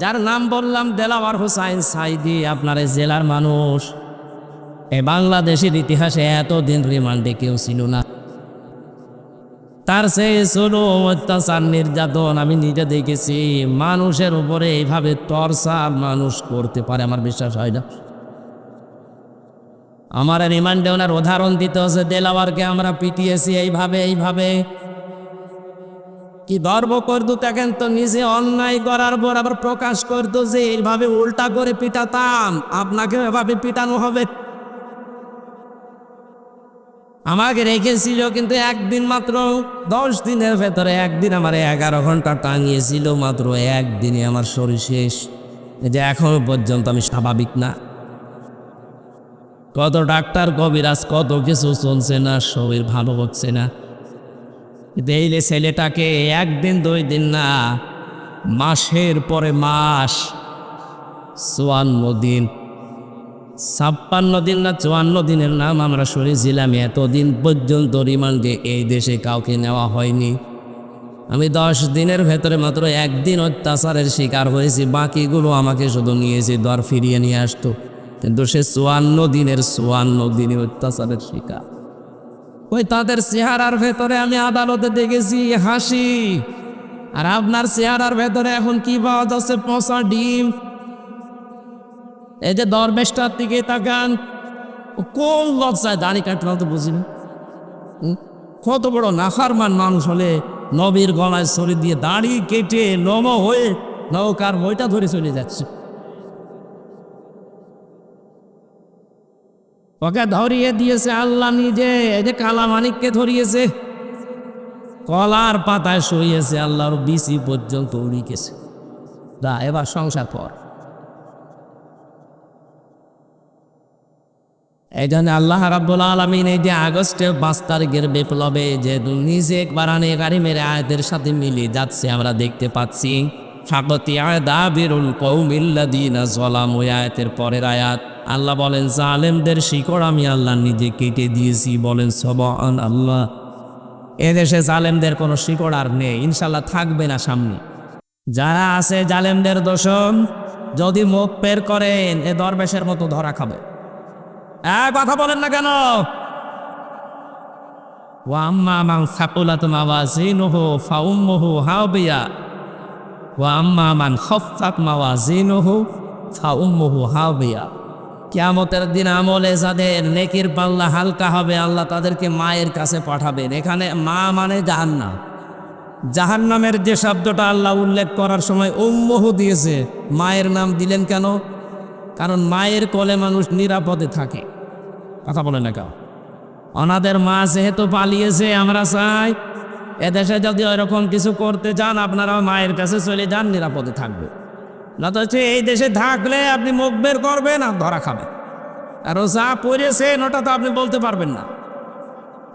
যার নাম বললাম দেলাওয়ার হোসাইন সাইদি, আপনার এই জেলার মানুষ। এই বাংলাদেশের ইতিহাসে এতদিন রিমান্ডে কেউ ছিল না। তার সেই ছোটো অত্যাচার নির্যাতন আমি নিজে দেখেছি। মানুষের উপরে এইভাবে টর্চার মানুষ করতে পারে আমার বিশ্বাস হয় না। আমার রিমান্ডে ওনার উদাহরণ দিতে হচ্ছে, দেলাওয়ারকে আমরা পিটিয়েছি এইভাবে এইভাবে। কি গর্ব করতো দেখেন তো, নিজে অন্যায় করার পর আবার প্রকাশ করতো যে এইভাবে উল্টা করে পিটাতাম, আপনাকে এভাবে পিটানো হবে। আমাকে রেখেছিল কিন্তু একদিন মাত্র, 10 দিনের ভেতরে একদিন আমার 11 ঘন্টা টাঙিয়েছিল, মাত্র একদিনে আমার শরীর শেষ। যে এখনো পর্যন্ত আমি স্বাভাবিক না। কত ডাক্তার কবিরাজ কত কিছু চলছে না, শরীর ভালো হচ্ছে না। এই ছেলেটাকে একদিন 2 দিন না, মাসের পরে মাস, 54 দিন, 56 দিন না 54 দিনের নাম আমরা শুনেছিলাম। এতদিন পর্যন্ত রিমান্ডে এই দেশে কাউকে নেওয়া হয়নি। আমি 10 দিনের ভেতরে মাত্র একদিন অত্যাচারের শিকার হয়েছি, বাকিগুলো আমাকে শুধু নিয়েছে দর ফিরিয়ে নিয়ে আসতো। কিন্তু সে 54 দিনে অত্যাচারের শিকার। ওই তাদের চেহারার ভেতরে আমি আদালতে দেখেছি হাসি, আর আপনার চেহারার ভেতরে এখন কি পাওয়া যাচ্ছে? পচা ডিম। এই যে দরবেশটার দিকে তাকান, কোন লজ্জায় দাড়ি কাটলো তো বুঝি না। কত বড় নাফরমান মানুষ হলে নবীর গলায় ছড়ি দিয়ে দাড়ি কেটে নম হয়ে নৌকার বইটা ধরে চলে যাচ্ছে। ওকে ধরিয়ে দিয়েছে আল্লাহ নিজে। এই যে কালামানিককে ধরিয়েছে, কলার পাতায় শুয়েছে, আল্লাহর বিচি পর্যন্ত উড়ে গেছে। এবার সংসার পর। এই জন্য আল্লাহ রাব্বুল আলামিন এই যে আগস্টের 5 তারিখের বিপ্লবে যে নিজে একবার আনে কারিমের আয়াতের সাথে মিলিয়ে যাচ্ছে আমরা দেখতে পাচ্ছি। ফাকাতিয়া দাবিরুল কওমিল্লাযিনা যালামু, আয়াতের পরের আয়াত আল্লাহ বলেন জালেমদের শিকড় আমি আল্লাহ নিজে কেটে দিয়েছি। বলেন সুবহানাল্লাহ। এদেশে জালেমদের কোনো শিকড় আর নেই, ইনশাল্লাহ থাকবে না সামনে। যারা আছে জালেমদের দোষণ, যদি মুখ বের করেন এ দরবেশের মতো ধরা খাবে। কথা বলেন না কেন? ওয়া আম্মা মান সাকুলাত মাওয়াজিনুহু ফাউম্মুহু হাবিয়া ওয়া আম্মা মান খাফফাত মাওয়াজিনুহু ফাউম্মুহু হাবিয়া। কিয়ামতের দিন আমলে যাদের নেকির পাল্লা হালকা হবে আল্লাহ তাদেরকে মায়ের কাছে পাঠাবেন। এখানে মা মানে জাহান্নাম। জাহান্নামের যে শব্দটা আল্লাহ উল্লেখ করার সময় উম্মুহু দিয়েছে, মায়ের নাম দিলেন কেন? কারণ মায়ের কোলে মানুষ নিরাপদে থাকে। কথা বলে না কেউ? ওনাদের মা যেহেতু পালিয়েছে, আমরা চাই এদেশে যদি ওইরকম কিছু করতে চান আপনারা মায়ের কাছে চলে যান, নিরাপদে থাকবে। না তো হচ্ছে এই দেশে থাকলে আপনি মুখ বের করবেন আর ধরা খাবেন, আর ও যা পড়েছেন ওটা তো আপনি বলতে পারবেন না।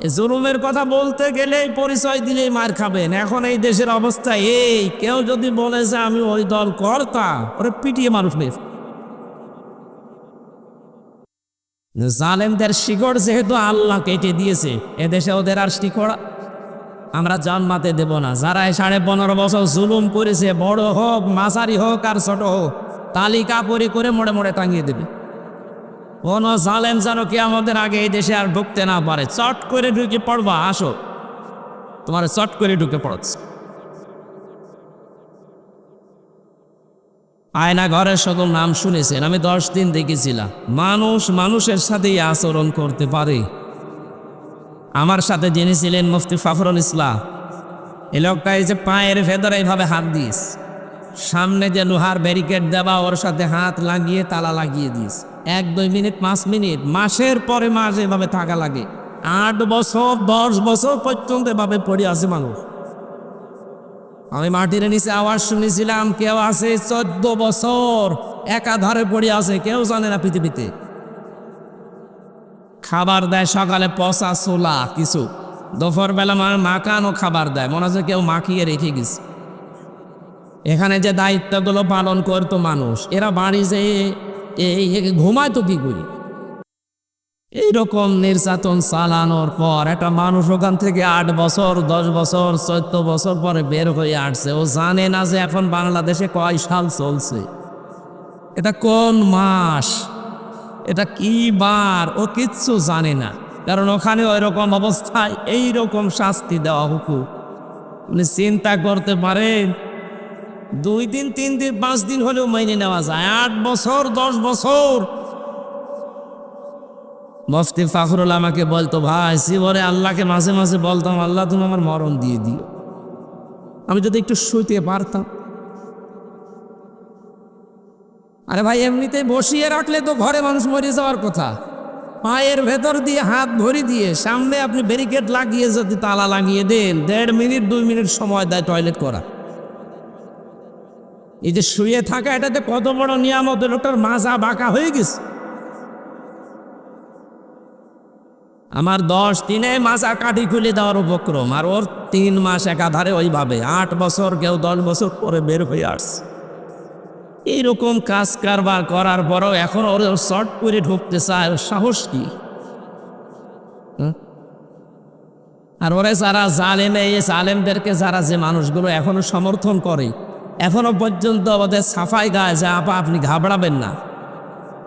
এই জুলুমের কথা বলতে গেলেই পরিচয় দিলেই মার খাবেন। এখন এই দেশের অবস্থা এই, কেউ যদি বলে যে আমি ওই দল করতাম, ওরে পিটিয়ে মানুষ নেই। জালেমদের শিকড় যেহেতু আল্লাহ কেটে দিয়েছে, এদেশে ওদের আর শিকড় আমরা জন্মাতে দেব না। যারা 15.5 বছর জুলুম করেছে, বড় হোক মাঝারি হোক আর ছোট হোক, তালিকা করে মোড়ে মোড়ে টাঙিয়ে দেবে। কোন জালেম যেন কি আমাদের আগে এই দেশে আর ঢুকতে না পারে। চট করে ঢুকে পড়বা, আসো, তোমার চট করে ঢুকে পড়ছে। আয়না ঘরের সকল নাম শুনেছেন, আমি 10 দিন দেখেছিলাম। মানুষ মানুষের সাথেই আচরণ করতে পারে। আমার সাথে যিনি ছিলেন মুফতি ফখরুল ইসলাম, এই লোকটা এই যে পায়ের ভেতরে এইভাবে হাত দিস, সামনে যে লোহার ব্যারিকেড দেওয়া, ওর সাথে হাত লাগিয়ে তালা লাগিয়ে দিস। 1-2 মিনিট 5 মিনিট, মাসের পরে মাস এভাবে থাকা লাগে। 8 বছর 10 বছর পর্যন্ত এভাবে পড়ে আছে মানুষ। আমি মাটির নিচে আওয়াজ শুনেছিলাম, কেউ আছে 14 বছর একাধারে পড়ে আছে, কেউ জানে না পৃথিবীতে। খাবার দেয় সকালে পচা ছোলা কিছু, দুপুর বেলা মাখানো খাবার দেয়, মনে হচ্ছে কেউ মাখিয়ে রেখে গেছে। এখানে যে দায়িত্বগুলো পালন করতো মানুষ, এরা বাড়ি যেয়ে ঘুমায় তো কি করি? এইরকম নির্যাতন চালানোর পর একটা মানুষ ওখান থেকে 8 বছর 10 বছর 14 বছর পরে বের হয়ে আসছে। ও জানে না যে এখন বাংলাদেশে কয় সাল চলছে, এটা কোন মাস, এটা কি বার, ও কিচ্ছু জানে না। কারণ ওখানে ওই রকম অবস্থায় এইরকম শাস্তি দেওয়া হুকুম। আপনি চিন্তা করতে পারেন, 2 দিন 3 দিন 5 দিন হলেও মেনে নেওয়া যায়, 8 বছর 10 বছর। মুফতি ফখরুল আমাকে বলতো, ভাই জীবনে আল্লাহকে মাঝে মাঝে বলতাম, আল্লাহ তুমি আমার মরণ দিয়ে দিও, আমি যদি একটু শুইতে পারতাম। আরে ভাই, এমনিতেই বসিয়ে রাখলে তো ঘরে মানুষ মরে যাওয়ার কথা। পায়ের ভেতর দিয়ে হাত ভরি দিয়ে সামনে আপনি ব্যারিকেড লাগিয়ে যদি তালা লাগিয়ে দেন, 1.5 মিনিট 2 মিনিট সময় দেয় টয়লেট করা। এই যে শুয়ে থাকা, এটাতে কত বড় নিয়ামত, লোকটার মাজা বাঁকা হয়ে গেছে। আমার 10 দিনে মাজা কাঠি খুলে দেওয়ার উপক্রম, আর ওর 3 মাস একাধারে ওইভাবে। 8 বছর, কেউ 10 বছর পরে বের হয়ে আসছে। এইরকম কাজ কারবার করার পরও এখন ওর শর্ট করে ঢুকতে চায়, ওর সাহস কি? আর ওরে যারা জালেমে, এই জালেমদেরকে যারা যে মানুষগুলো এখনো সমর্থন করে, এখনো পর্যন্ত ওদের সাফাই গায় যে আপা আপনি ঘাবড়াবেন না।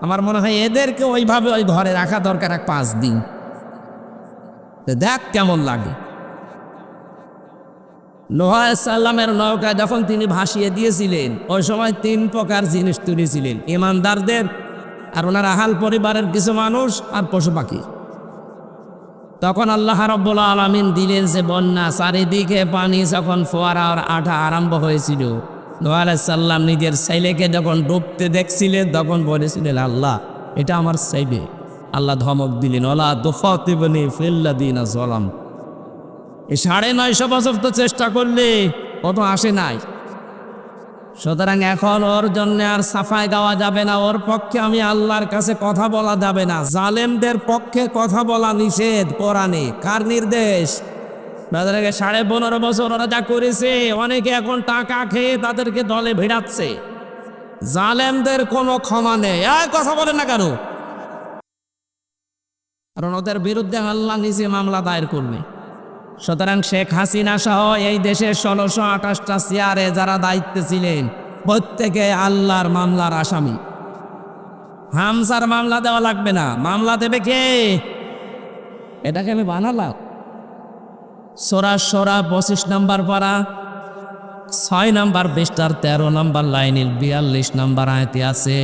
আমার মনে হয় এদেরকে ওইভাবে ওই ঘরে রাখা দরকার 5 দিন, দেখ কেমন লাগে। নূহ আলাইহিস সালামের নৌকা যখন তিনি ভাসিয়ে দিয়েছিলেন, ওই সময় 3 প্রকার জিনিস তুলেছিলেন, ইমানদারদের আর ওনার আহাল পরিবারের কিছু মানুষ আর পশু পাখি। তখন আল্লাহ রাব্বুল আলামিন দিলেন যে বন্যা, চারিদিকে পানি যখন ফোয়ারা আর আঠা আরম্ভ হয়েছিল, নূহ আলাইহিস সালাম নিজের ছেলেকে যখন ডুবতে দেখছিলেন তখন বলেছিলেন, আল্লাহ এটা আমার ছেলে। আল্লাহ ধমক দিলেন, ওলা তুফাতিবনি ফিল্লাযিনা যালাম। এই 950 বছর তো চেষ্টা করলে কত আসে নাই। সুতরাং এখন ওর জন্য আর সাফাই গাওয়া যাবে না, ওর পক্ষে আমি আল্লাহর কাছে কথা বলা যাবে না। জালেমদের পক্ষে কথা বলা নিষেধ কোরআনে। কার নির্দেশ? 15.5 বছর ওরা যা করেছে, অনেকে এখন টাকা খেয়ে তাদেরকে দলে ভিড়াচ্ছে। জালেমদের কোনো ক্ষমা নেই। কথা বলেন না কেন? কারণ ওদের বিরুদ্ধে আল্লাহ নিজে মামলা দায়ের করবে। সুতরাং শেখ হাসিনা সহ এই দেশের 1628টা চেয়ারে যারা দায়িত্বে ছিলেন, প্রত্যেকে আল্লাহর মামলার আসামি। হামজার মামলা দেওয়া লাগবে না, মামলা দেবে কে? এটাকে আমি বানালাম? সূরা শুরা 25 নম্বর পারা 6 নম্বর পৃষ্ঠার 13 নম্বর লাইনের 42 নম্বর আয়াতে আছে,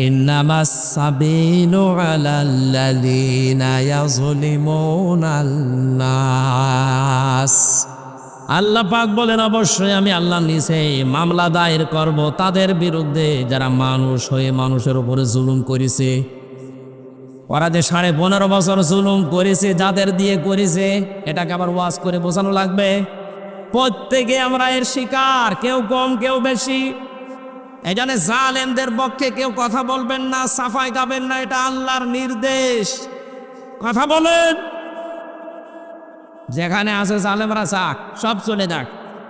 ইন্নামাস সাবিলু আলাল্লাযিনা ইয়াযলিমুনান নাস। আল্লাহ পাক বলেন, অবশ্যই আমি আল্লাহ নিচে মামলা দায়ের করব তাদের বিরুদ্ধে যারা মানুষ হয়ে মানুষের উপরে জুলুম করেছে। ওরা যে 15.5 বছর জুলুম করেছে, যাদের দিয়ে করেছে, এটাকে আবার ওয়াজ করে বোঝানো লাগবে? প্রত্যেকে আমরা এর শিকার, কেউ কম কেউ বেশি। এই জন্য জালেমদের পক্ষে কেউ কথা বলবেন না, সাফাই গাবেন না, এটা আল্লাহর নির্দেশ। কথা বলেন, যেখানে আছে জালেমরা যাক, সব চলে যাক,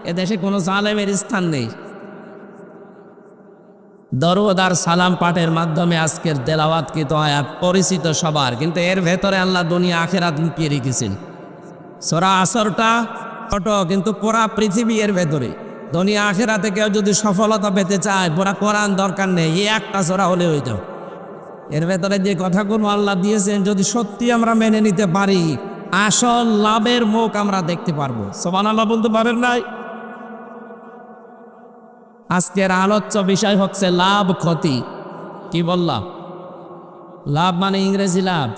এ দেশে কোনো জালেমের স্থান নেই। দরুদ আর সালাম পাঠের মাধ্যমে আজকের তেলাওয়াতকৃত আয়াত পরিচিত সবার, কিন্তু এর ভেতরে আল্লাহ দুনিয়া আখিরাত লুকিয়ে রেখেছেন। সূরা আসরটা ছোট, কিন্তু পুরা পৃথিবী এর ভেতরে। দুনিয়া আখিরাতে কেউ যদি সফলতা পেতে চায়, পুরা কোরআন দরকার নেই, এই একটা সূরা হলে হয়ে যাও। এর ভেতরে যে কথাগুলো আল্লাহ দিয়েছেন, যদি সত্যি আমরা মেনে নিতে পারি, আসল লাভের মুখ আমরা দেখতে পারবো। সুবহানাল্লাহ বলতে পারেন নাই? আজকের আলোচ্য বিষয় হচ্ছে লাভ ক্ষতি। কি বললাম? লাভ মানে ইংরেজি লাভ।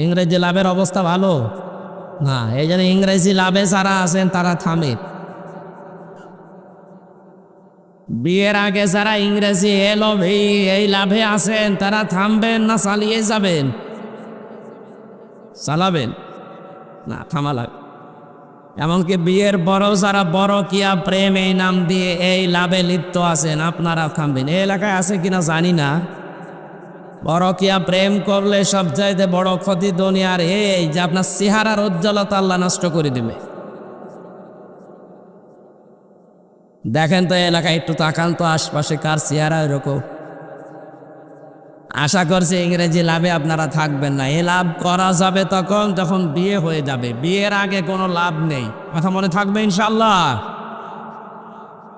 ইংরেজি লাভের অবস্থা ভালো না, এই জন্য ইংরেজি লাভে যারা আছেন তারা থামে। বিয়ের আগে যারা ইংরেজি এলভি এই লাভে আছেন তারা থামবেন না চালিয়ে যাবেন? চালাবেন না, থামা লাগবে। এমনকি বিয়ের বড় যারা বড় কিয়া প্রেম এই নাম দিয়ে এই লাভে লিপ্ত আছেন, আপনারা থামবেন। এই এলাকায় আছে কিনা জানি না। বড় কিয়া প্রেম করলে সবচাইতে বড় ক্ষতি দুনিয়ার এই যে আপনার চেহারার উজ্জ্বলতা আল্লাহ নষ্ট করে দেবে। দেখেন তো এলাকায় একটু তাকান তো, আশপাশে কার চেহারা এরকম। আশা করছি ইংরেজি লাভে আপনারা থাকবেন না। এ লাভ করা যাবে তখন যখন বিয়ে হয়ে যাবে, বিয়ের আগে কোনো লাভ নেই। কথা মনে থাকবে ইনশাল্লাহ।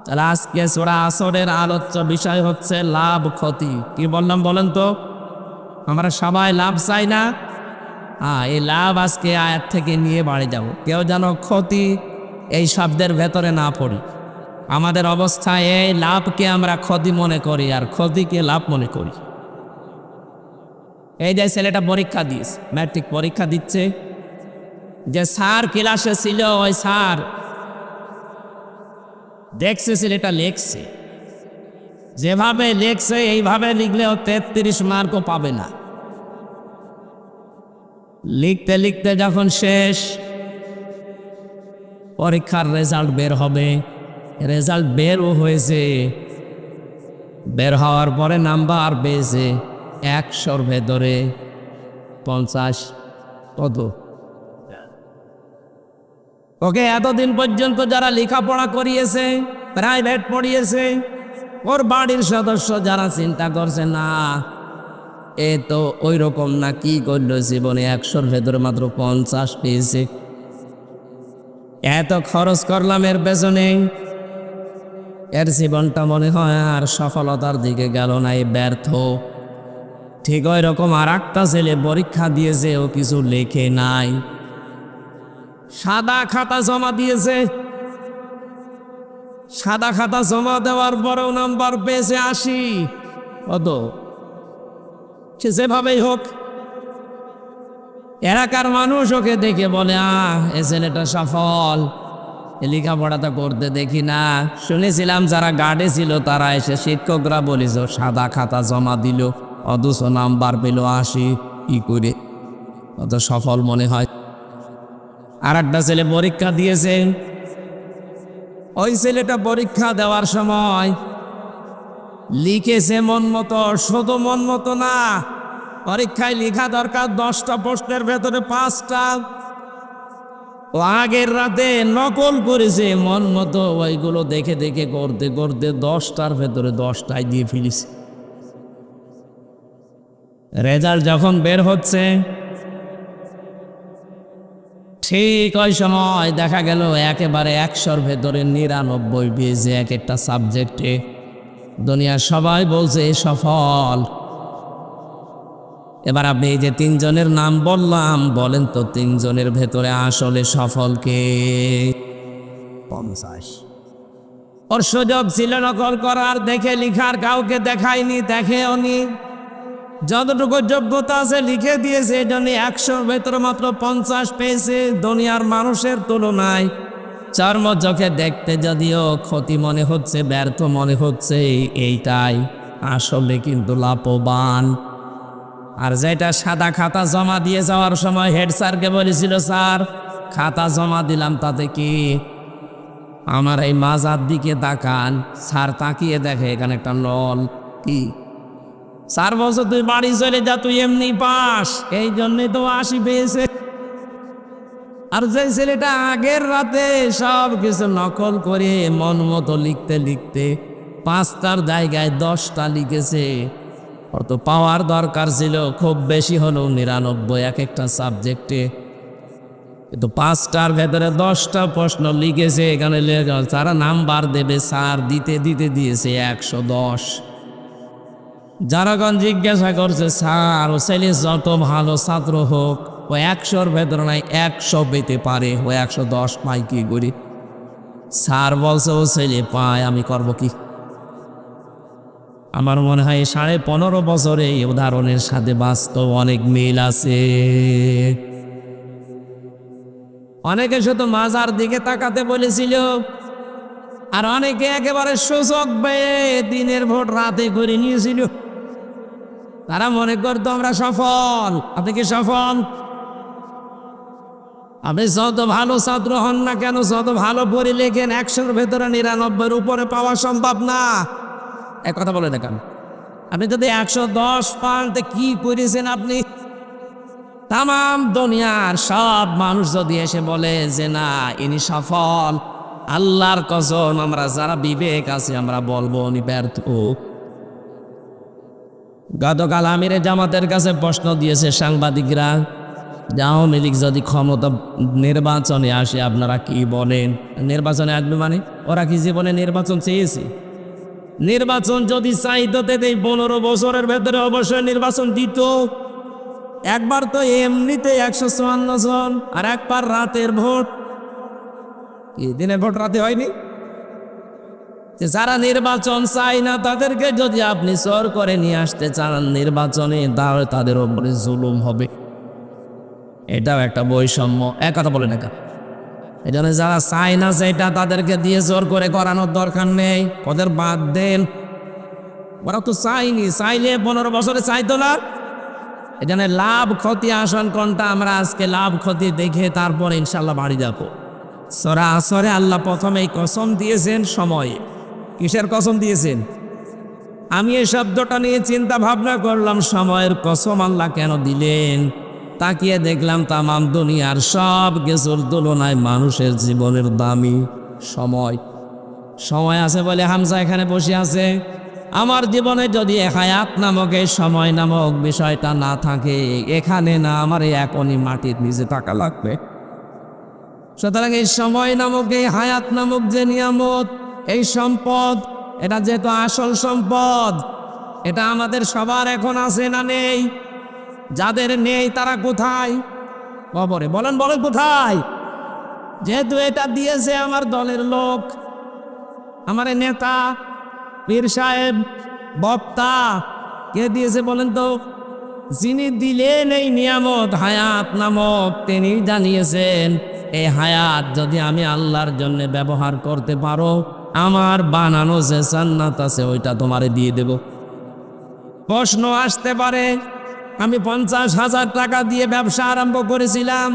তাহলে আজকে সূরা আসরের আলোচ্য বিষয় হচ্ছে লাভ ক্ষতি। কি বললাম বলেন তো? আমরা সবাই লাভ চাই না? এই লাভ আজকে আয়াত থেকে নিয়ে বাড়ি যাব। কেউ যেন ক্ষতি এই শব্দের ভেতরে না পড়ি। আমাদের অবস্থায় এই লাভকে আমরা ক্ষতি মনে করি আর ক্ষতিকে লাভ মনে করি। এই যে ছেলেটা পরীক্ষা দিয়েছে, ম্যাট্রিক পরীক্ষা দিচ্ছে, যে স্যার ক্লাসে ছিল ওই স্যার দেখছে ছেলেটা লেখছে, যেভাবে লেখছে এইভাবে লিখলেও 33 মার্কও পাবে না। লিখতে লিখতে যখন শেষ, পরীক্ষার রেজাল্ট বের হবে, রেজাল্ট বেরও হয়েছে। বের হওয়ার পরে নাম্বার পেয়েছে 100-র ভেতরে 50। কত? ওকে এতদিন পর্যন্ত যারা লেখাপড়া করিয়েছে, প্রাইভেট পড়িয়েছে, ওর বাড়ির সদস্য যারা চিন্তা করছে না এ তো ওই রকম না, কি করলো জীবনে 100-র ভেতরে মাত্র 50 পেয়েছে। এত খরচ করলাম এর পেছনে, এর জীবনটা মনে হয় আর সফলতার দিকে গেল না, এই ব্যর্থ। ঠিক ওই রকম আর একটা ছেলে পরীক্ষা দিয়েছে, ও কিছু লেখে নাই, সাদা খাতা জমা দিয়েছে। সাদা খাতা জমা দেওয়ার পরেও নাম্বার পেয়েছে 80। কত? সে যেভাবেই হোক, এলাকার মানুষ ওকে দেখে বলে, এ ছেলেটা সফল, লেখাপড়াটা করতে দেখি না। শুনেছিলাম যারা গার্ডে ছিল তারা এসে শিক্ষকরা বলিস সাদা খাতা জমা দিল, অথচ নাম্বার পেল 80। কি করে অত সফল মনে হয়? আর একটা ছেলে পরীক্ষা দিয়েছে, ওই ছেলেটা পরীক্ষা দেওয়ার সময় লিখেছে মন মতো, শুধু মন মতো না, পরীক্ষায় লেখা দরকার 10টা প্রশ্নের ভেতরে 5টা ও আগের রাতে নকল করেছে মন মতো, ওইগুলো দেখে দেখে করতে করতে 10টার ভেতরে 10টাই দিয়ে ফেলেছে। রেজাল্ট যখন বের হচ্ছে, ঠিক ওই সময় দেখা গেল একেবারে 100-র ভেতরে 99 পেয়েছে এক একটা সাবজেক্টে। দুনিয়ার সবাই বলছে সফল। এবার আপনি এই যে তিনজনের নাম বললাম, বলেন তো তিনজনের ভেতরে আসলে সফল কে? 50। ওর সুযোগ ছিল নকল করার, দেখে লিখার, কাউকে দেখায়নি, দেখেওনি। যতটুকু যোগ্যতা আছে লিখে দিয়েছে, এই জন্য 100-র ভেতরে মাত্র 50 পেয়েছে। দুনিয়ার মানুষের তুলনায় চর্ম চোখে দেখতে যদিও ক্ষতি মনে হচ্ছে, ব্যর্থ মনে হচ্ছে, এইটাই আসলে কিন্তু লাভবান। আর যেটা সাদা খাতা জমা দিয়ে যাওয়ার সময় হেড স্যারকে বলেছিল, স্যার খাতা জমা দিলাম, তাতে কি? আমার এই মাজার দিকে তাকান। স্যার তাকিয়ে দেখে এখানে একটা নল। কি? স্যার বলছে তুই বাড়ি চলে যা, তুই এমনি পাস, এই জন্যই তো 80 পেয়েছে। আর যে ছেলেটা আগের রাতে সব কিছু নকল করে মন মতো লিখতে লিখতে 5টার জায়গায় 10টা লিখেছে, অত পাওয়ার দরকার ছিল খুব বেশি হলেও 99 এক একটা সাবজেক্টে, কিন্তু 5টার ভেতরে 10টা প্রশ্ন লিখেছে। এখানে যারা নাম্বার দেবে স্যার দিতে দিতে দিয়েছে 110। যারাগণ জিজ্ঞাসা করছে, স্যার ও ছেলে যত ভালো ছাত্র হোক, ও 100-র ভেতরে নাই 100 পেতে পারে, ও 110 পাই কি করি? স্যার বলছে ও ছেলে পায়, আমি করব কি? আমার মনে হয় 15.5 বছরে এই উদাহরণের সাথে বাস্তব অনেক মিল আছে। অনেকে শুধু মাজার দিকে তাকাতে বলেছিল, আর অনেকে একেবারে সুযোগ পেয়ে দিনের ভোট রাতে করে নিয়েছিল। তারা মনে করতো আমরা সফল। আপনি কি সফল? আপনি যত ভালো ছাত্র হন না কেন, যত ভালো পড়ে লেখেন, 100-র ভেতরে 99-র উপরে পাওয়া সম্ভব না। এক কথা বলে দেখেন, আপনি যদি 110 পান তো কি করেছেন আপনি? তাম দুনিয়ার সব মানুষ যদি এসে বলে যে না ইনি সফল, আল্লাহর কসম আমরা যারা বিবেক আছে আমরা বলবো উনি ব্যর্থ। গতকাল আমিরে জামাতের কাছে প্রশ্ন দিয়েছে সাংবাদিকরা, আওয়ামী লীগ যদি ক্ষমতা নির্বাচনে আসে আপনারা কি বলেন? নির্বাচনে আসবে মানে ওরা কি জীবনে নির্বাচন চেয়েছে? নির্বাচন যদি চাইতো এই 15 বছরের ভেতরে অবশ্যই নির্বাচন দিত। একবার তো এমনিতে 154 জন, আর একবার রাতের ভোট। দিনের ভোট রাতে হয়নি? যারা নির্বাচন চায় না তাদেরকে যদি আপনি জোর করে নিয়ে আসতে চান নির্বাচনে, তাহলে তাদের উপরে জুলুম হবে। এটাও একটা বৈষম্য। এক কথা বলে না, এই জন্য যারা চায় না সেটা তাদেরকে দিয়ে জোর করে করানোর দরকার নেই, ওদের বাদ দেন। ওরা তো চাইনি, চাইলে 15 বছরে চাইতো না। এই জন্য লাভ ক্ষতি আসন কোনটা, আমরা আজকে লাভ ক্ষতি দেখে তারপর ইনশাল্লাহ বাড়ি যাবো। সূরা আসরে আল্লাহ প্রথমেই কসম দিয়েছেন সময়ে। কিসের কসম দিয়েছেন? আমি এই শব্দটা নিয়ে চিন্তা ভাবনা করলাম, সময়ের কসম আল্লাহ কেন দিলেন? তাকিয়ে দেখলাম তামাম দুনিয়ার সব কিছুর তুলনায় মানুষের জীবনের দামি সময়। সময় আছে বলে হামজা এখানে বসে আছে। আমার জীবনে যদি হায়াত নামক এই সময় নামক বিষয়টা না থাকে, এখানে না আমার এখনই মাটির নিচে টাকা লাগবে। সুতরাং এই সময় নামক এই হায়াত নামক যে নিয়ামত, এই সম্পদ, এটা যেহেতু আসল সম্পদ, এটা আমাদের সবার এখন আছে না নেই? যাদের নেই তারা কোথায়? কবরে। বলেন বলেন কোথায়? যেহেতু এটা দিয়েছে আমার দলের লোক, আমার নেতা, পীর সাহেব, বক্তা, কে দিয়েছে বলেন তো? যিনি দিলেন এই নিয়ামত হায়াত নামক, তিনি জানিয়েছেন এই হায়াত যদি আমি আল্লাহর জন্য ব্যবহার করতে পারো, আমার বানানো যে জান্নাত আছে ওইটা তোমারে দিয়ে দেব। প্রশ্ন আসতে পারে, আমি 50,000 টাকা দিয়ে ব্যবসা আরম্ভ করেছিলাম,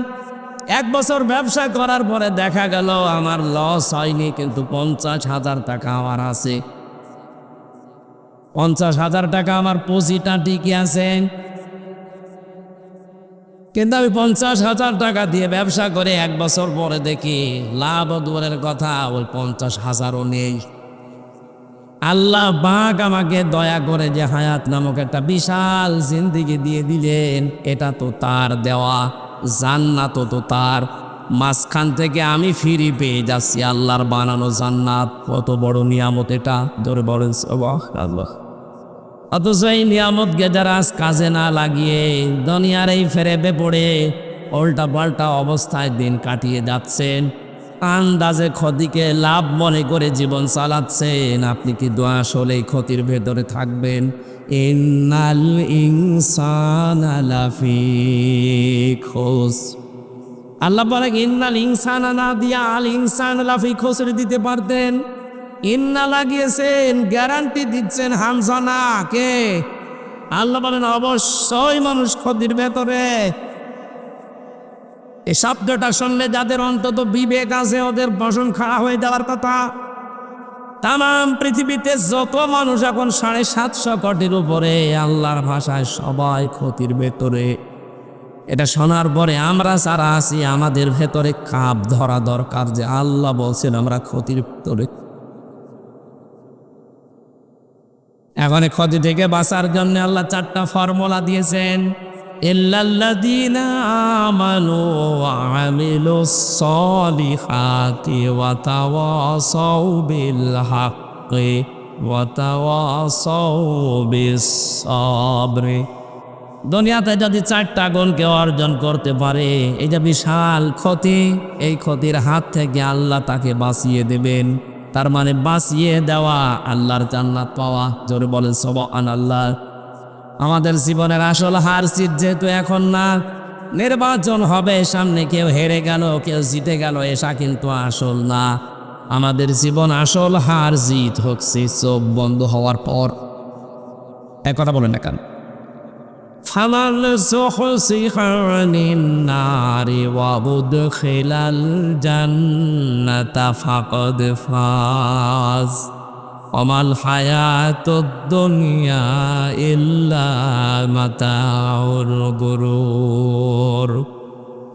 1 বছর ব্যবসা করার পরে দেখা গেল আমার লস হয়নি, কিন্তু 50,000 টাকা আমার আছে। 50,000 টাকা আমার পুঁজিটা ঠিকই আছে, কিন্তু আমি 50,000 টাকা দিয়ে ব্যবসা করে 1 বছর পরে দেখি লাভ দূরের কথা, ওই 50,000ও নেই। আল্লাহ পাক আমাকে দয়া করে যে হায়াত নামক একটা বিশাল জিন্দেগি দিয়ে দিলেন, এটা তো তার দেওয়া, জান্নাত তো তার। মাঝখান থেকে আমি ফিরি পেয়ে যাচ্ছি আল্লাহর বানানো জান্নাত। কত বড় নিয়ামত এটা! ধরে বলেন সুবহানাল্লাহ। অথচ এই নিয়ামতকে যারা আজ কাজে না লাগিয়ে দুনিয়ার এই ফেরেবে পড়ে উল্টা পাল্টা অবস্থায় দিন কাটিয়ে যাচ্ছেন, আন্দাজে ক্ষতিকে লাভ মনে করে জীবন চালাচ্ছেন, আপনি কি দোয়া আসলে এই ক্ষতির ভেতরে থাকবেন? ইন্নাল ইনসানা লাফি খুসর। আল্লাহ বলে ইন্নাল ইনসানা না দিয়া আল ইনসান লাফি খুসর দিতে পারতেন। ইন্না লাগিয়েছেন, গ্যারান্টি দিচ্ছেন হামজা না। কে? আল্লাহ বলেন অবশ্যই মানুষ ক্ষতির ভেতরে। এই শব্দটা শুনলে যাদের অন্তত বিবেক আছে ওদের বসন খাড়া হয়ে যাওয়ার কথা। তাম পৃথিবীতে যত মানুষ এখন 750 কোটির উপরে, আল্লাহর ভাষায় সবাই ক্ষতির ভেতরে। এটা শোনার পরে আমরা যারা আছি আমাদের ভেতরে কাপ ধরা দরকার যে আল্লাহ বলছেন আমরা ক্ষতির ভেতরে। এখন ক্ষতি থেকে বাঁচার জন্য আল্লাহ 4টা ফর্মুলা দিয়েছেন। ইল্লাল্লাযীনা আমানু ওয়া আমিলুস সলিহাতি ওয়া তাওয়াসাউ বিল হাক্কি ওয়া তাওয়াসাউ বিস সাবরি। দুনিয়াতে যদি 4টা গুণ কেউ অর্জন করতে পারে, এই যে বিশাল ক্ষতি, এই ক্ষতির হাত থেকে আল্লাহ তাকে বাঁচিয়ে দেবেন। তার মানে বাঁচিয়ে দেওয়া, আল্লাহর জান্নাত পাওয়া। জোরে বলেন সুবহানাল্লাহ। আমাদের জীবনের আসল হার জিত যেহেতু এখন না, নির্বাচন হবে সামনে, কেউ হেরে গেল কেউ জিতে গেল, এসা কিন্তু আসল না। আমাদের জীবন আসল হার জিত হচ্ছে চোখ বন্ধ হওয়ার পর। এক কথা বলেন না কেন? ফামান যুহযিহা আনিন নারি ওয়া উদখিলাল জান্নাতা ফাকাদ ফাজ ওয়ামাল হায়াতুদ দুনিয়া ইল্লা মাতাউর গুরুর।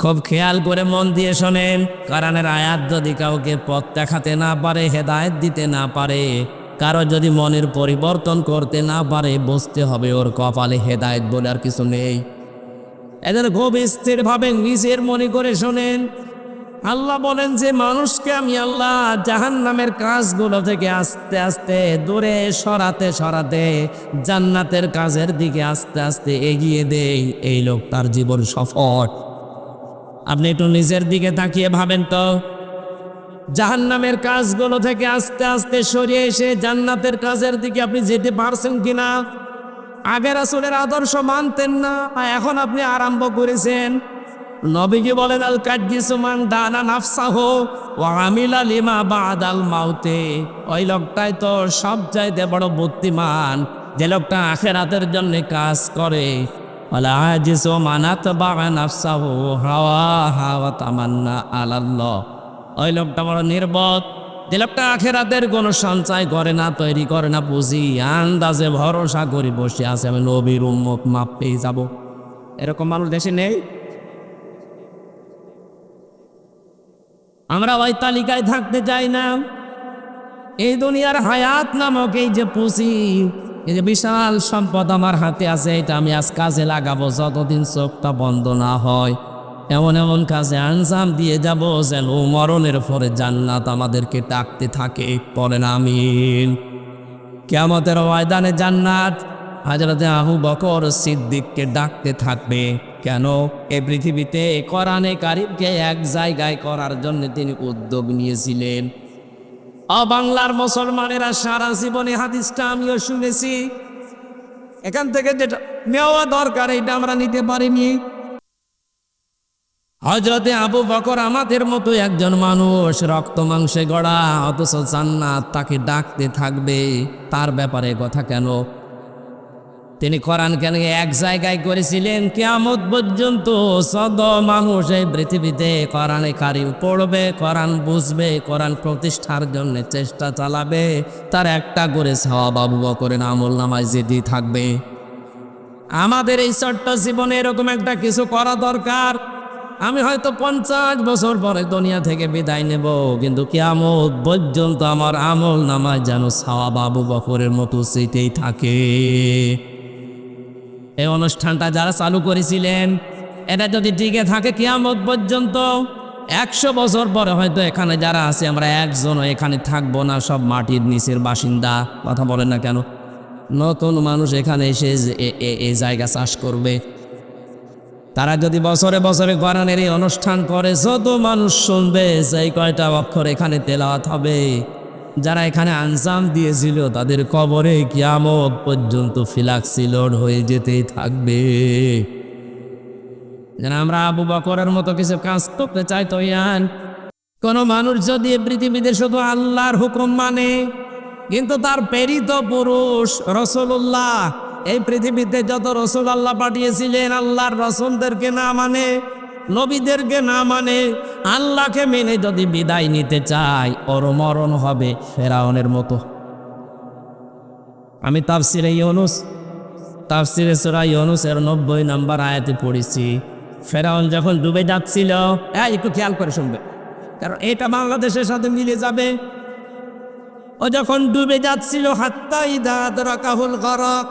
খুব খেয়াল করে মন দিয়ে শোনেন, কোরআনের আয়াত যদি কাউকে পথ দেখাতে না পারে, হেদায়েত দিতে না পারে, কারো যদি মনের পরিবর্তন করতে না পারে, বুঝতে হবে ওর কপালে হেদায়েত বলে আর কিছু নেই। এদের খুব স্থিরভাবে নিজের মনে করে শোনেন। আল্লাহ বলেন যে মানুষকে আমি আল্লাহ জাহান্নামের কাজগুলো থেকে আস্তে আস্তে দূরে সরাতে সরাতে জান্নাতের কাজের দিকে আস্তে আস্তে এগিয়ে দেই, এই লোক তার জীবন সফল। আপনি একটু নিজের দিকে তাকিয়ে ভাবেন তো, জাহান্নামের কাজগুলো থেকে আস্তে আস্তে সরিয়ে এসে জান্নাতের কাজের দিকে আপনি যেতে পারছেন কিনা? আগে রাসূলের আদর্শ মানতেন না, এখন আপনি আরম্ভ করেছেন। নবীজি বলেন আল কাজ্জিসু মান দানা নাফসাহু ওয়া আমিলা লিমা বাদাল মাউতে। ওই লোকটাই তো সব চাইতে বড় বুদ্ধিমান, যে লোকটা আখিরাতের জন্য কাজ করে। ওয়ালা আজিসু মান আতবা নাফসাহু হাওয়াহা ওয়া তামান্না আলাল্লাহ। ওই লোকটা বড় নির্বোধ, যে লোকটা আখিরাতের কোনো সঞ্চয় করে না, তৈরি করে না পুঁজি, আন্দাজে ভরসা করে বসে আছে আমি নবীর উম্মত, মাপ পেয়ে যাব। এরকম মানুষ দেশে নেই। আমরা ওই তালিকায় থাকতে চাই না। এই দুনিয়ার হায়াত নামক এই যে পুঁজি, এই যে বিশাল সম্পদ আমার হাতে আছে, এটা আমি আজ কাজে লাগাবো যতদিন চোখটা বন্ধ না হয়। এমন এমন কাজে আঞ্জাম দিয়ে যাব যেন মরণের পরে জান্নাত আমাদেরকে ডাকতে থাকে। বলেন আমিন। কিয়ামতের ময়দানে জান্নাত হযরতে আবু বকর সিদ্দিককে ডাকতে থাকবে। কেন? এই পৃথিবীতে কোরআনে কারীমকে এক জায়গায় করার জন্য তিনি উদ্যোগ নিয়েছিলেন। বাংলার মুসলমানেরা সারা জীবনে হাদিসটা আমিও শুনেছি, এখান থেকে যেটা নেওয়া দরকার এটা আমরা নিতে পারিনি। হযরতে আবু বকর আমাদের মতো একজন মানুষ, রক্ত মাংসে গড়া, অথচ জান্নাত তাকে ডাকতে থাকবে। তার ব্যাপারে কথা কেন? তিনি কোরআন কেন এক জায়গায় করেছিলেন? কিয়ামত পর্যন্ত সদ মানুষ এই পৃথিবীতে কোরআনে কারীম পড়বে, কোরআন বুঝবে, কোরআন প্রতিষ্ঠার জন্য চেষ্টা চালাবে, তার একটা করে সওয়াব আবু বকরের আমলনামায় যেতেই থাকবে। আমাদের এই ছোট্ট জীবনে এরকম একটা কিছু করা দরকার। আমি হয়তো 50 বছর পরে দুনিয়া থেকে বিদায় নেব, কিন্তু কিয়ামত পর্যন্ত আমার আমলনামায় যেন সওয়াব আবু বকরের মতো সেটাই থাকে। এই অনুষ্ঠানটা যারা চালু করেছিলেন, এটা যদি টিকে থাকে কিয়ামত পর্যন্ত, 100 বছর পরে হয়তো এখানে যারা আছে আমরা একজনও এখানে থাকবো না, সব মাটির নিচের বাসিন্দা। কথা বলেন না কেন? নতুন মানুষ এখানে এসে এই জায়গা চাষ করবে। তারা যদি বছরে বছরে কোরআনের এই অনুষ্ঠান করে, যত মানুষ শুনবে সেই কয়টা অক্ষর এখানে তেলাওয়াত হবে, যারা এখানে আনসাম দিয়েছিল তাদের কবরে কিয়ামত পর্যন্ত ফিলাক্সি লোড হয়ে যেতেই থাকবে। যেন আমরা আবু বকরের মতো কিছু কাজ করতে চাই তো ইয়ান। কোন মানুষ যদি পৃথিবীতে শুধু আল্লাহর হুকুম মানে, কিন্তু তার প্রেরিত পুরুষ রাসূলুল্লাহ, এই পৃথিবীতে যত রাসূল আল্লাহ পাঠিয়েছিলেন, আল্লাহর রাসূলদেরকে না মানে, নবীদেরকে না মানে, আল্লাহকে মেনে যদি বিদায় নিতে চায়, ওর মরণ হবে ফেরাউনের মতো। আমি তাফসিরে সূরা ইউনূসের 90 নম্বর আয়াতে পড়েছি, ফেরাউন যখন ডুবে যাচ্ছিল, একটু খেয়াল করে শুনবে, কারণ এটা বাংলাদেশের সাথে মিলে যাবে। ও যখন ডুবে যাচ্ছিল, হাত্তা ইযা আদরাকাহুল গরক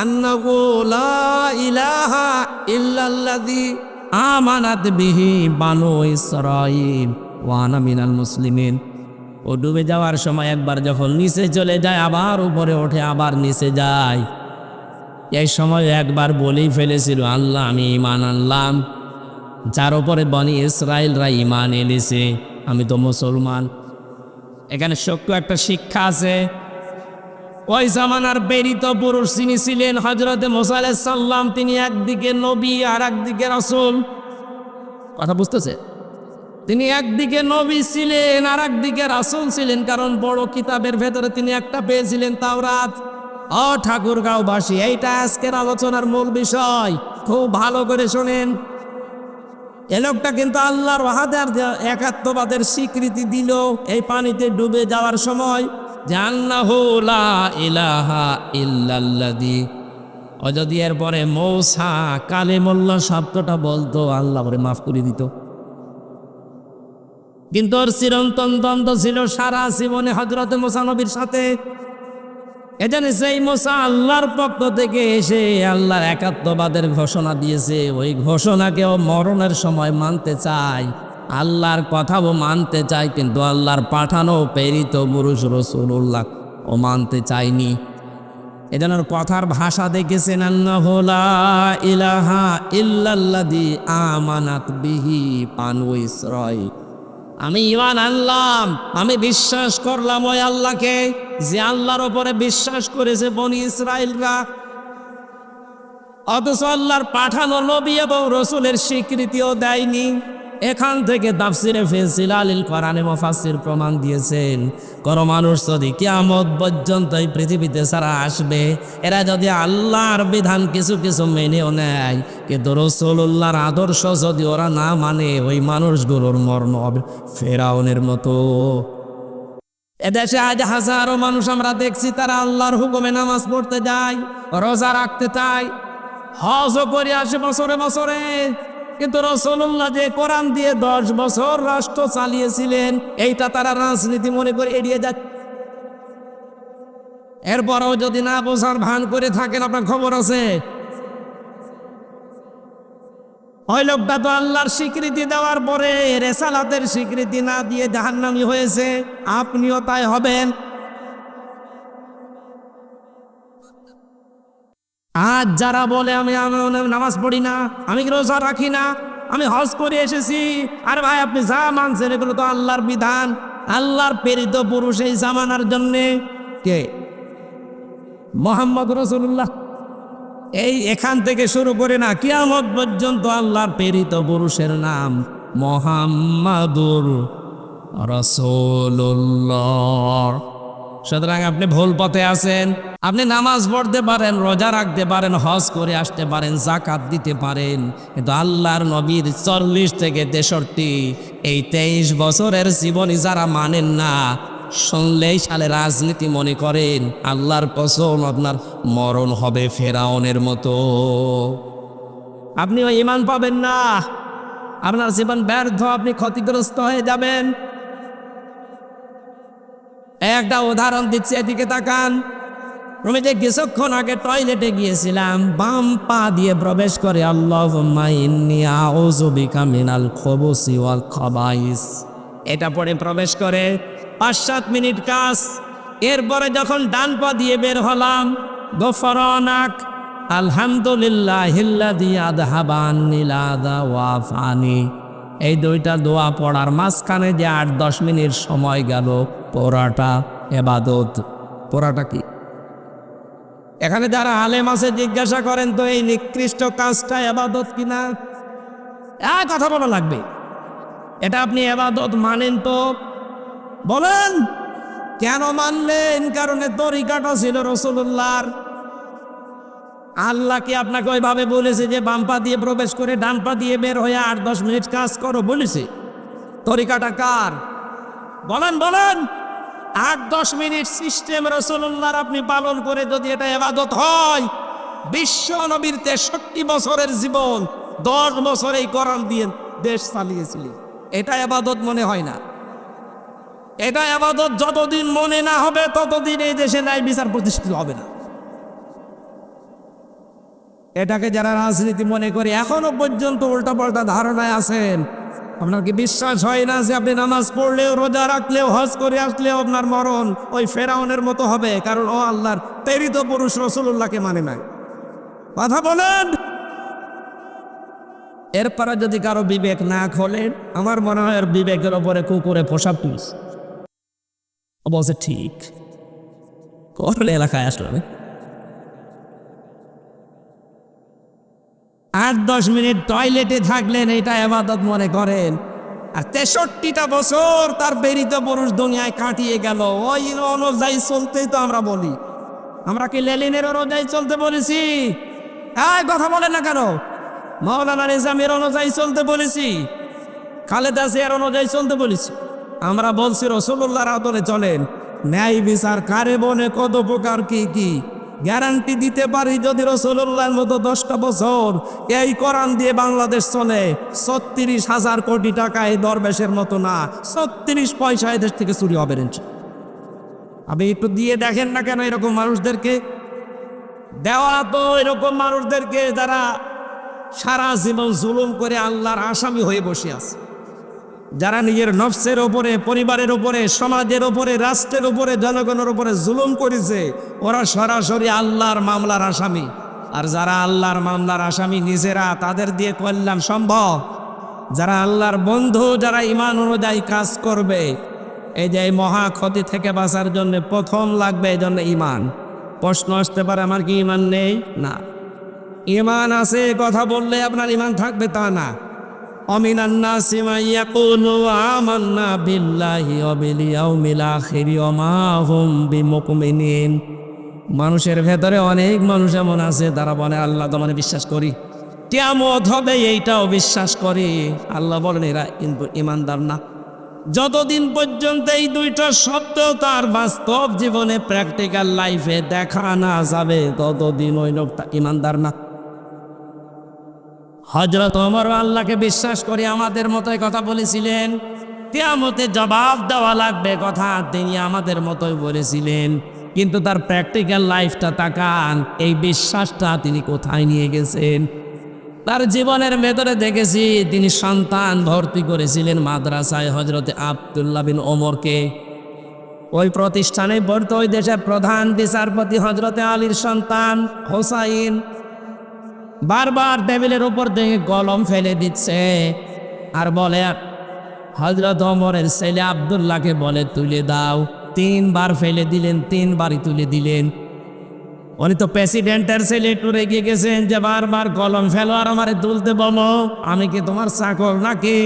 আন্নাহু লা ইলাহা ইল্লাল্লাযী আমানাত বিহি বানু ইসরাঈল ওয়া আনা মিনাল মুসলিমিন। ও ডুবে যাওয়ার সময় একবার যখন নিচে চলে যায়, আবার উপরে ওঠে, আবার নিচে যায়। এই সময় একবার বলেই ফেলেছিল, আল্লাহ আমি ঈমান আনলাম, যার উপরে বনি ইসরাইলরা ঈমান এনেছে, আমি তো মুসলমান। এখানে সত্য একটা শিক্ষা আছে। ওই জামানার প্রেরিত পুরুষ যিনি ছিলেন হযরতে মুসা আলাইহিস সালাম, তিনি একদিকে নবী আর একদিকে রাসূল। কথা বুঝতেছে? তিনি একদিকে নবী ছিলেন আর একদিকে রাসূল ছিলেন, কারণ বড় কিতাবের ভেতরে তিনি একটা পেয়েছিলেন, তাওরাত। ও ঠাকুরগাঁওবাসী, এইটা আজকের আলোচনার মূল বিষয়, খুব ভালো করে শোনেন। এ লোকটা কিন্তু আল্লাহর ওয়াহাদার একাত্মবাদের স্বীকৃতি দিল এই পানিতে ডুবে যাওয়ার সময়, যে আন্নাহু লা ইলাহা ইল্লাল্লাযী। ও যদি এরপরে মৌসা কালিমুল্লাহ শব্দটা বলতো, আল্লাহ পরে মাফ করে দিত। কিন্তু ওর চিরন্তন দ্বন্দ্ব ছিল সারা জীবনে হযরতে মুসা নবীর সাথে। এজন্য সেই মুসা আল্লাহর পক্ষ থেকে এসে আল্লাহর একাত্মবাদের ঘোষণা দিয়েছে, ওই ঘোষণাকেও মরণের সময় মানতে চায়, আল্লাহর কথাও মানতে চায়, কিন্তু আল্লাহর পাঠানো প্রেরিত পুরুষ রাসূলুল্লাহ ও মানতে চায়নি। এজন্য কথার ভাষা দেখেছেন, আন্নাহু লা ইলাহা ইল্লাল্লাযী আমানাত বিহি বানু ইসরাঈল। আমি ঈমান আনলাম, আমি বিশ্বাস করলাম ওই আল্লাহকে, যে আল্লাহর উপরে বিশ্বাস করেছে বনি ইসরাইলরা। অথচ আল্লাহর পাঠানো নবী এবং রাসূলের স্বীকৃতিও দেয়নি। এখান থেকে তাফসিরে ফি জিলালিল কোরআনে মুফাসসির প্রমাণ দিয়েছেন, কোন মানুষ যদি কিয়ামত পর্যন্ত এই পৃথিবীতে ছাড়া আসবে, এরা যদি আল্লাহর বিধান কিছু কিছু মেনেও নেয়, কিন্তু রাসূলুল্লাহর আদর্শ যদি ওরা না মানে, ওই মানুষগুলোর মরণ হবে ফেরাউনের মতো। এদেশে আজ হাজারো মানুষ আমরা দেখছি, তারা আল্লাহর হুকুমে নামাজ পড়তে যায়, রোজা রাখতে চায়, হজও করে আসে বছরে বছরে, কিন্তু রাসূলুল্লাহ যে কোরআন দিয়ে 10 বছর রাষ্ট্র চালিয়েছিলেন, এইটা তারা রাজনীতি মনে করে এড়িয়ে যাচ্ছে। এরপরও যদি না বোঝার ভান করে থাকেন, আপনার খবর আছে। ওই লোকটা তো আল্লাহর স্বীকৃতি দেওয়ার পরে রেসালাতের স্বীকৃতি না দিয়ে জাহান্নামী হয়েছে, আপনিও তাই হবেন। আজ যারা বলে আমি নামাজ পড়ি না, আমি রোজা রাখি না, আমি হজ করে এসেছি, আরে ভাই আপনি যা মানছেন এগুলো তো আল্লাহর বিধান, আল্লাহর প্রেরিত পুরুষ এই জামানার জন্যে কে? মুহাম্মদ রাসূলুল্লাহ। এই এখান থেকে শুরু করে না কিয়ামত পর্যন্ত আল্লাহর প্রেরিত পুরুষের নাম মুহাম্মাদুর রাসূলুল্লাহ। সুতরাং আপনি ভুল পথে আছেন। আপনি নামাজ পড়তে পারেন, রোজা রাখতে পারেন, হজ করে আসতে পারেন, যাকাত দিতে পারেন, কিন্তু আল্লাহর নবীর 40 থেকে 63 এই 23 বছরের জীবনী যারা মানেন না, শুনলেই সালে রাজনীতি মনে করেন, আল্লাহর কসম আপনার মরণ হবে ফেরাউনের মতো। আপনি ওই ঈমান পাবেন না, আপনার জীবন ব্যর্থ, আপনি ক্ষতিগ্রস্ত হয়ে যাবেন। একটা উদাহরণ দিচ্ছি, এদিকে তাকান। আমি যে কিছুক্ষণ আগে টয়লেটে গিয়েছিলাম, বাম পা দিয়ে প্রবেশ করে আল্লাহুম্মা ইন্নী আউযু বিকা মিনাল খুবুসি ওয়াল খাবাইস, এটা পড়ে প্রবেশ করে 5-7 মিনিট কাজ। এরপরে যখন ডান পা দিয়ে বের হলাম, গফরানাক আলহামদুলিল্লাহিল্লাযী আযহাবা আন্নিল আযা ওয়া আফানি। এই দুইটা দোয়া পড়ার মাঝখানে যে 8-10 মিনিট সময় গেল, পড়াটা ইবাদত। পড়াটা কি? এখানে যারা আলেম আছে জিজ্ঞাসা করেন তো এই নিকৃষ্ট কাজটা ইবাদত কিনা? কথা বলা লাগবে। এটা আপনি ইবাদত মানেন তো বলেন। কেন মানলেন? কারণে তরিকাটা ছিল রাসূলুল্লাহর। আল্লাহ কি আপনাকে ওইভাবে বলেছে যে বাম পা দিয়ে প্রবেশ করে ডান পা দিয়ে বের হয়ে 8-10 মিনিট কাজ করো বলেছে? তরিকাটা কার? বলেন বলেন। 8-10 মিনিট সিস্টেম রাসূলুল্লাহর আপনি পালন করে যদি এটা ইবাদত হয়, বিশ্ব নবীর 63 বছরের জীবন 10 বছর এই কোরআন দিয়ে দেশ চালিয়েছিলেন। এটা ইবাদত মনে হয় না। এটা ইবাদত যতদিন মনে না হবে ততদিন এই দেশে ন্যায় বিচার প্রতিষ্ঠিত হবে না। এটাকে যারা রাজনীতি মনে করে এখনো পর্যন্ত উল্টাপাল্টা ধারণায় আছেন, আপনার কি বিশ্বাস হয় না যে আপনি নামাজ পড়লেও রোজা রাখলেও হজ করে আসলেও আপনার মরণ ওই ফেরাউনের মতো হবে? কারণ ও আল্লাহর প্রেরিত পুরুষ রাসূলুল্লাহকে মানে নাই। কথা বলেন। এরপরে যদি কারো বিবেক না খোলে, আমার মনে হয় বিবেকের ওপরে কুকুরে পোশাক তুলছে। বলছে ঠিক করলে এলাকায় আসলে 8-10 মিনিট টয়লেটে থাকলেন, এটা ইবাদত মনে করেন। আর 63টা বছর তার প্রেরিত পুরুষ দুনিয়ায় কাটিয়ে গেল ওই অনুযায়ী চলতেই তো আমরা বলি। আমরা কি লেনিনের অনুযায়ী চলতে বলেছি? কথা বলেন না কেন? মাওলানা নিজামের অনুযায়ী চলতে বলেছি? খালেদা জিয়ার অনুযায়ী চলতে বলেছি? আমরা বলছি রাসূলুল্লাহর আদলে চলেন। ন্যায় বিচার কারে বনে কত প্রকার কি কি গ্যারান্টি দিতে পারি, যদি রাসূলুল্লাহর মতো 10টা বছর এই কোরআন দিয়ে বাংলাদেশ চলে, 36,000 কোটি টাকা এই দরবেশের মতো না, 36 পয়সা এদেশ থেকে চুরি হবে না। আপনি একটু দিয়ে দেখেন না কেন এরকম মানুষদেরকে দেওয়া, তো এরকম মানুষদেরকে যারা সারা জীবন জুলুম করে আল্লাহর আসামি হয়ে বসে আছে, যারা নিজের নফসের ওপরে, পরিবারের ওপরে, সমাজের ওপরে, রাষ্ট্রের ওপরে, জনগণের ওপরে জুলুম করেছে, ওরা সরাসরি আল্লাহর মামলার আসামি। আর যারা আল্লাহর মামলার আসামি নিজেরা, তাদের দিয়ে কল্যাণ সম্ভব? যারা আল্লাহর বন্ধু, যারা ঈমান অনুযায়ী কাজ করবে, এই যে এই মহা ক্ষতি থেকে বাঁচার জন্য প্রথম লাগবে এই জন্য ঈমান। প্রশ্ন আসতে পারে আমার কি ঈমান নেই? না, ঈমান আছে। কথা বললে আপনার ঈমান থাকবে তা না। অমিনান নাসি মান ইয়াকুলু আমান্না বিল্লাহি ওয়া বিল ইয়াউমিল আখির ওয়া মা হুম বিমুমিনিন। মানুষের ভেতরে অনেক মানুষ এমন আছে তারা বলে আল্লাহ তো মানে বিশ্বাস করি, কিয়ামত হবে এইটাও বিশ্বাস করি। আল্লাহ বলেন এরা কিন্তু ঈমানদার না। যতদিন পর্যন্ত এই দুইটা শব্দ তার বাস্তব জীবনে প্র্যাকটিক্যাল লাইফে দেখা না যাবে ততদিন ওই লোকটা ঈমানদার না। হযরত ওমর আল্লাহকে বিশ্বাস করে আমাদের মতোই কথা বলেছিলেন, কিয়ামতে জবাব দেওয়া লাগবে কথা তিনি আমাদের মতোই বলেছিলেন, কিন্তু তার প্র্যাকটিক্যাল লাইফটা তাকান, এই বিশ্বাসটা তিনি কোথায় নিয়ে গেছেন। তার জীবনের ভেতরে দেখেছি তিনি সন্তান ভর্তি করেছিলেন মাদ্রাসায় হযরতে আব্দুল্লাহ বিন ওমরকে। ওই প্রতিষ্ঠানে পড়তো ওই দেশের প্রধান বিচারপতি হযরতে আলীর সন্তান হোসাইন। বারবার টেবিলের উপর থেকে কলম ফেলে দিচ্ছে আর বলে হযরত ওমরের ছেলে আব্দুল্লাহকে বলে তুলে দাও। 3 বার ফেলে দিলেন, 3 বারই তুলে দিলেন। উনি তো প্রেসিডেন্টের ছেলে, একটু রেগে গেছেন যে বারবার কলম ফেলো আর আমারে তুলতে বলো, আমি কি তোমার চাকর নাকি?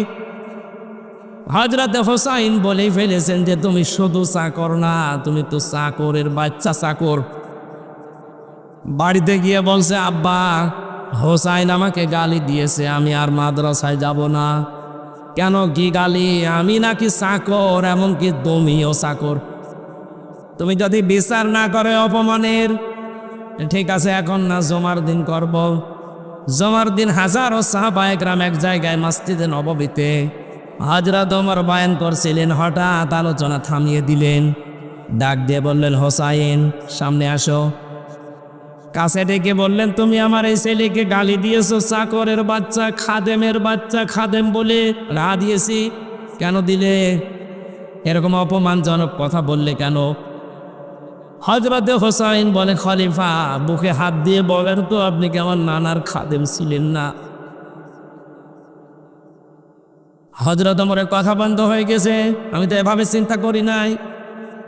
হযরতে হোসাইন বলেই ফেলেছেন যে তুমি শুধু চাকর না, তুমি তো চাকরের বাচ্চা চাকর। বাড়িতে গিয়ে বলছে আব্বা হোসাইন আমাকে গালি দিয়েছে, আমি আর মাদ্রাসায় যাব না। কেন, কি গালি? আমি নাকি চাকর, এমনকি তুমিও চাকর। তুমি যদি বিচার না করে অপমানের, ঠিক আছে এখন না জমার দিন করব। জমার দিন হাজারো সাহাবা একরাম এক জায়গায় মসজিদে নববীতে হযরত ওমর বয়ান করছিলেন, হঠাৎ আলোচনা থামিয়ে দিলেন, ডাক দিয়ে বললেন হোসাইন সামনে আসো। কাছে ডেকে বললেন তুমি আমার এই ছেলেকে গালি দিয়েছো, চাকরের বাচ্চা, খাদেমের বাচ্চা, খাদেম বলে রা দিয়েছি। কেন দিলে? এরকম অপমানজনক কথা বললে কেন? হযরতে হোসাইন বলে, খলিফা বুকে হাত দিয়ে বলেন তো আপনি কি আমার নানার খাদেম ছিলেন না? হযরত ওমরের কথা বন্ধ হয়ে গেছে, আমি তো এভাবে চিন্তা করি নাই।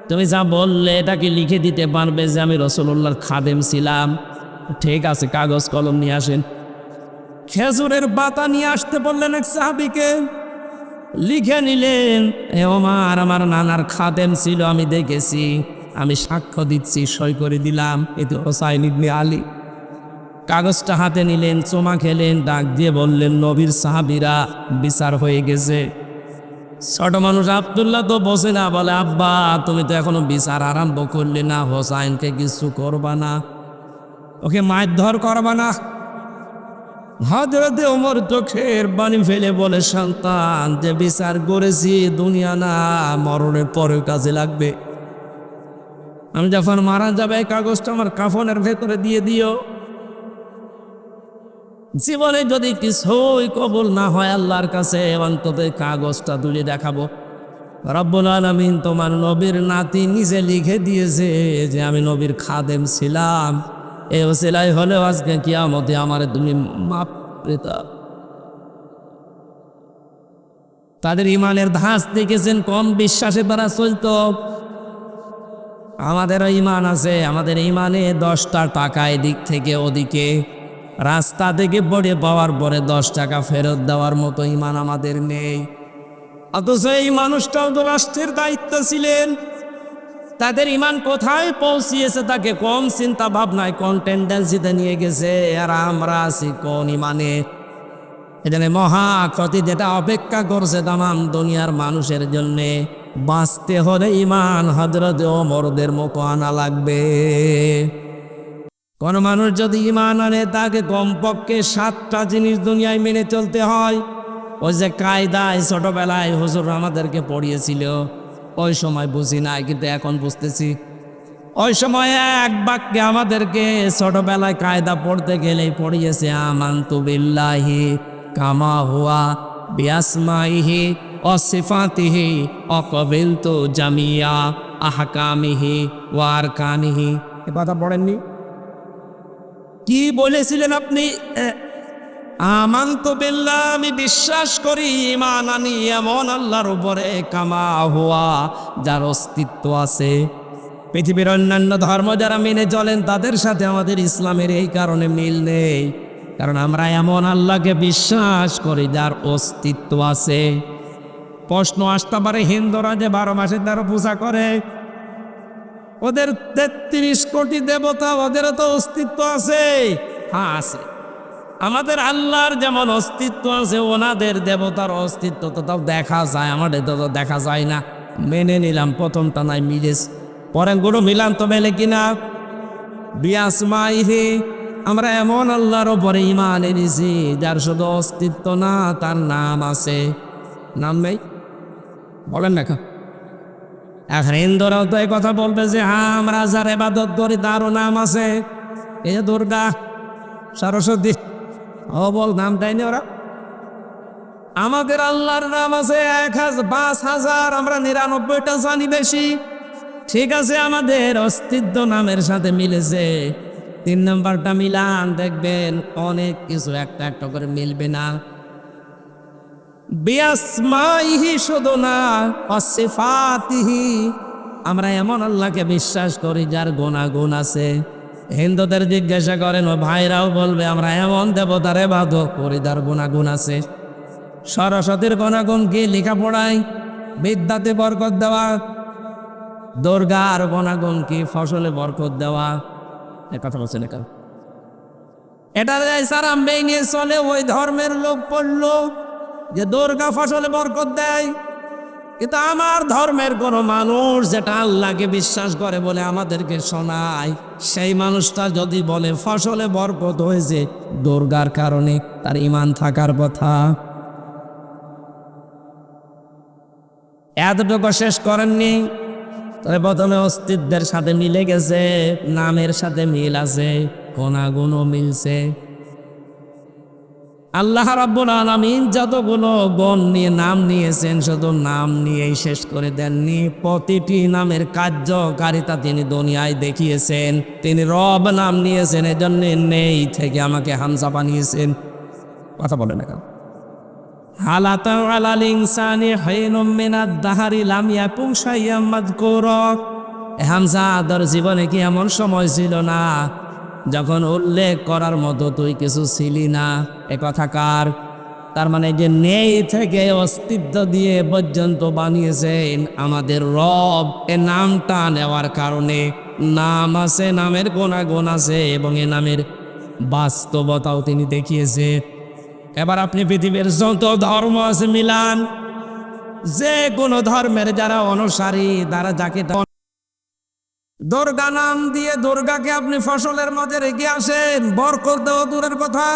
তুমি যা বললে এটা কি লিখে দিতে পারবে যে আমি রাসূলুল্লাহর খাদেম ছিলাম? ঠিক আছে, কাগজ কলম নিয়ে আসেন। খেজুরের পাতা নিয়ে আসতে বললেন এক সাহাবীকে, লিখে নিলেন, এ ওমর আমার নানার খাদেম ছিল, আমি দেখেছি, আমি সাক্ষ্য দিচ্ছি, সই করে দিলাম, এতে হোসাইন ইবনে আলী। কাগজটা হাতে নিলেন, চোমা খেলেন, ডাক দিয়ে বললেন, নবীর সাহাবীরা বিচার হয়ে গেছে। ছোট মানুষ আব্দুল্লাহ তো বসে না, বলে, আব্বা তুমি তো এখনো বিচার আরম্ভ করলে না, হোসাইনকে কিছু করবা না, ওকে মারধর করবা না? হযরতে ওমর চোখের পানি ফেলে বলে, সন্তান, যে বিচার করেছি দুনিয়া না, মরণের পরে কাজে লাগবে। আমি যখন মারা যাবে কাগজটা আমার কাফনের ভেতরে দিয়ে দিও। জীবনে যদি কিছুই কবুল না হয় আল্লাহর কাছে, অন্তত কাগজটা তুলে দেখাবো, রব্বুল আলামিন তোমার নবীর নাতি নিজে লিখে দিয়েছে যে আমি নবীর খাদেম ছিলাম, এই ওসিলাই হলেও আজকে কিয়ামতে আমার তুমি মাপ পেতা। তাদের ইমানের ধাঁচ দেখেছেন, কম বিশ্বাসে তারা চলতো। আমাদেরও ইমান আছে, আমাদের ইমানে 10টা টাকা এদিক থেকে ওদিকে, রাস্তা থেকে পড়ে পাওয়ার পরে 10 টাকা ফেরত দেওয়ার মতো ইমান আমাদের নেই। অথচ এই মানুষটাও তো রাষ্ট্রের দায়িত্ব ছিলেন, তাদের ইমান কোথায় পৌঁছিয়েছে তাকে কম চিন্তা ভাবনায়, কোন টেন্ডেন্সিতে নিয়ে গেছে, আর আমরা আছি কোন ইমানে। এখানে মহা ক্ষতি যেটা অপেক্ষা করছে তামাম দুনিয়ার মানুষের জন্যে, বাঁচতে হলে ইমান হযরত ওমরদের মতো আনা লাগবে। কোন মানুষ যদি ইমান আনে তাকে কমপক্ষে 7টা জিনিস দুনিয়ায় মেনে চলতে হয়। ওই যে কায়দায় ছোটবেলায় হুজুর আমাদেরকে পড়িয়েছিল, ওই সময় বুঝি নাই, কিন্তু এখন বুঝতেছি। ওই সময় এক বাক্যে আমাদেরকে ছোটবেলায় কায়দা পড়তে গেলেই পড়িয়েছে, আমানতু বিল্লাহি কামা হুয়া বিআসমাইহি ওয়া সিফাতিহি ওয়া ক্বাবিলতু জামিয়া আহকামিহি ওয়া আরকানিহি। এ কথা পড়েননি? কি বলেছিলেন আপনি? আমানতু বিল্লাহ, আমি বিশ্বাস করি, ঈমান আনি এমন আল্লাহর উপরে, কামা হুয়া, যার অস্তিত্ব আছে। পৃথিবীর অন্যান্য ধর্ম যারা মেনে চলেন তাদের সাথে আমাদের ইসলামের এই কারণে মিল নেই, কারণ আমরা এমন আল্লাহকে বিশ্বাস করি যার অস্তিত্ব আছে। প্রশ্ন আসতে পারে, হিন্দুরা যে 12 মাসে 13 পূজা করে, ওদের 33 কোটি দেবতা, ওদেরও তো অস্তিত্ব আছে। হ্যাঁ আছে। আমাদের আল্লাহর যেমন অস্তিত্ব আছে, ওনাদের দেবতার অস্তিত্ব তো তাও দেখা যায়, আমাদের তো দেখা যায় না। মেনে নিলাম প্রথমটা নাই মিলেস, পরের গুলো মিলান তো মেলে কিনা? বিআসমাইহি, আমরা এমন আল্লাহর ওপরে ঈমান এনেছি যার শুধু অস্তিত্ব না, তার নাম আছে। নাম নেই? বলেন না। এখন হিন্দুরাও তো এই কথা বলবে যে হ্যাঁ আমরা যার ইবাদত করি তারও নাম আছে, এই যে দুর্গা, সরস্বতী, ও বল নাম দেয়নি ওরা। আমাদের আল্লাহর নাম আছে 5,000, আমরা 99টা জানি বেশি। ঠিক আছে, আমাদের অস্তিত্ব নামের সাথে মিলেছে। 3 নম্বরটা মিলান, দেখবেন অনেক কিছু একটা একটা করে মিলবে না। বিআসমাইহি শুধু না, ওয়াসিফাতিহি, আমরা এমন আল্লাহকে বিশ্বাস করি যার গুণাগুণ আছে। হিন্দুদের জিজ্ঞাসা করেন, ও ভাইরাও বলবে আমরা এমন দেবতার ইবাদত করি যার গুণাগুণ আছে। সরস্বতীর গুণাগুণ কি? লেখাপড়ায়, বিদ্যাতে বরকত দেওয়া। দুর্গার গুণাগুণ কি? ফসলে বরকত দেওয়া। এ কথা বলছেন এখানে। এটা সারা ভেঙে চলে ওই ধর্মের লোক পড়লো যে দুর্গা ফসলে বরকত দেয়, কিন্তু আমার ধর্মের কোন মানুষ যেটা আল্লাহকে বিশ্বাস করে বলে আমাদেরকে শোনায়, সেই মানুষটা যদি বলে ফসলে বরকত হয়েছে দুর্গার কারণে, তার ঈমান থাকার কথা। এতটুকু শেষ করেননি, তবে প্রথমে অস্তিত্বের সাথে মিলে গেছে, নামের সাথে মিল আছে, গুণাগুণও মিলছে। আল্লাহ রাব্বুল আলামিন যতগুলো গুণ নিয়ে নাম নিয়েছেন শুধু নাম নিয়েই শেষ করে দেননি, প্রতিটি নামের কার্যকারিতা তিনি দুনিয়ায় দেখিয়েছেন। তিনি রব নাম নিয়েছেন, এজন্য নেই থেকে আমাকে হামজা বানিয়েছেন। কথা বলে না কেন? হালাতা আলাল ইনসানি হাইনুম মিনাদ দাহারি লাম ইয়াকুন শাইয়াম মাযকুরা। হামজা, তোর জীবনে কি এমন সময় ছিল না যখন উল্লেখ করার মতো তুই কিছু ছিলি না? এ কথা কার? তার মানে যে নেই থেকে অস্তিত্ব দিয়ে পর্যন্ত বানিয়েছেন আমাদের রব। এ নামটা নেওয়ার কারণে নাম আছে, নামের গুণাগুণ আছে এবং এ নামের বাস্তবতাও তিনি দেখিয়েছে। এবার আপনি পৃথিবীর যত ধর্ম আছে মিলান, যে কোনো ধর্মের যারা অনুসারী তারা যাকে দুর্গা নাম দিয়ে দুর্গাকে আপনি ফসলের মাঝে রেখে আসেন, বরকত দেওয়া দূরের কথা,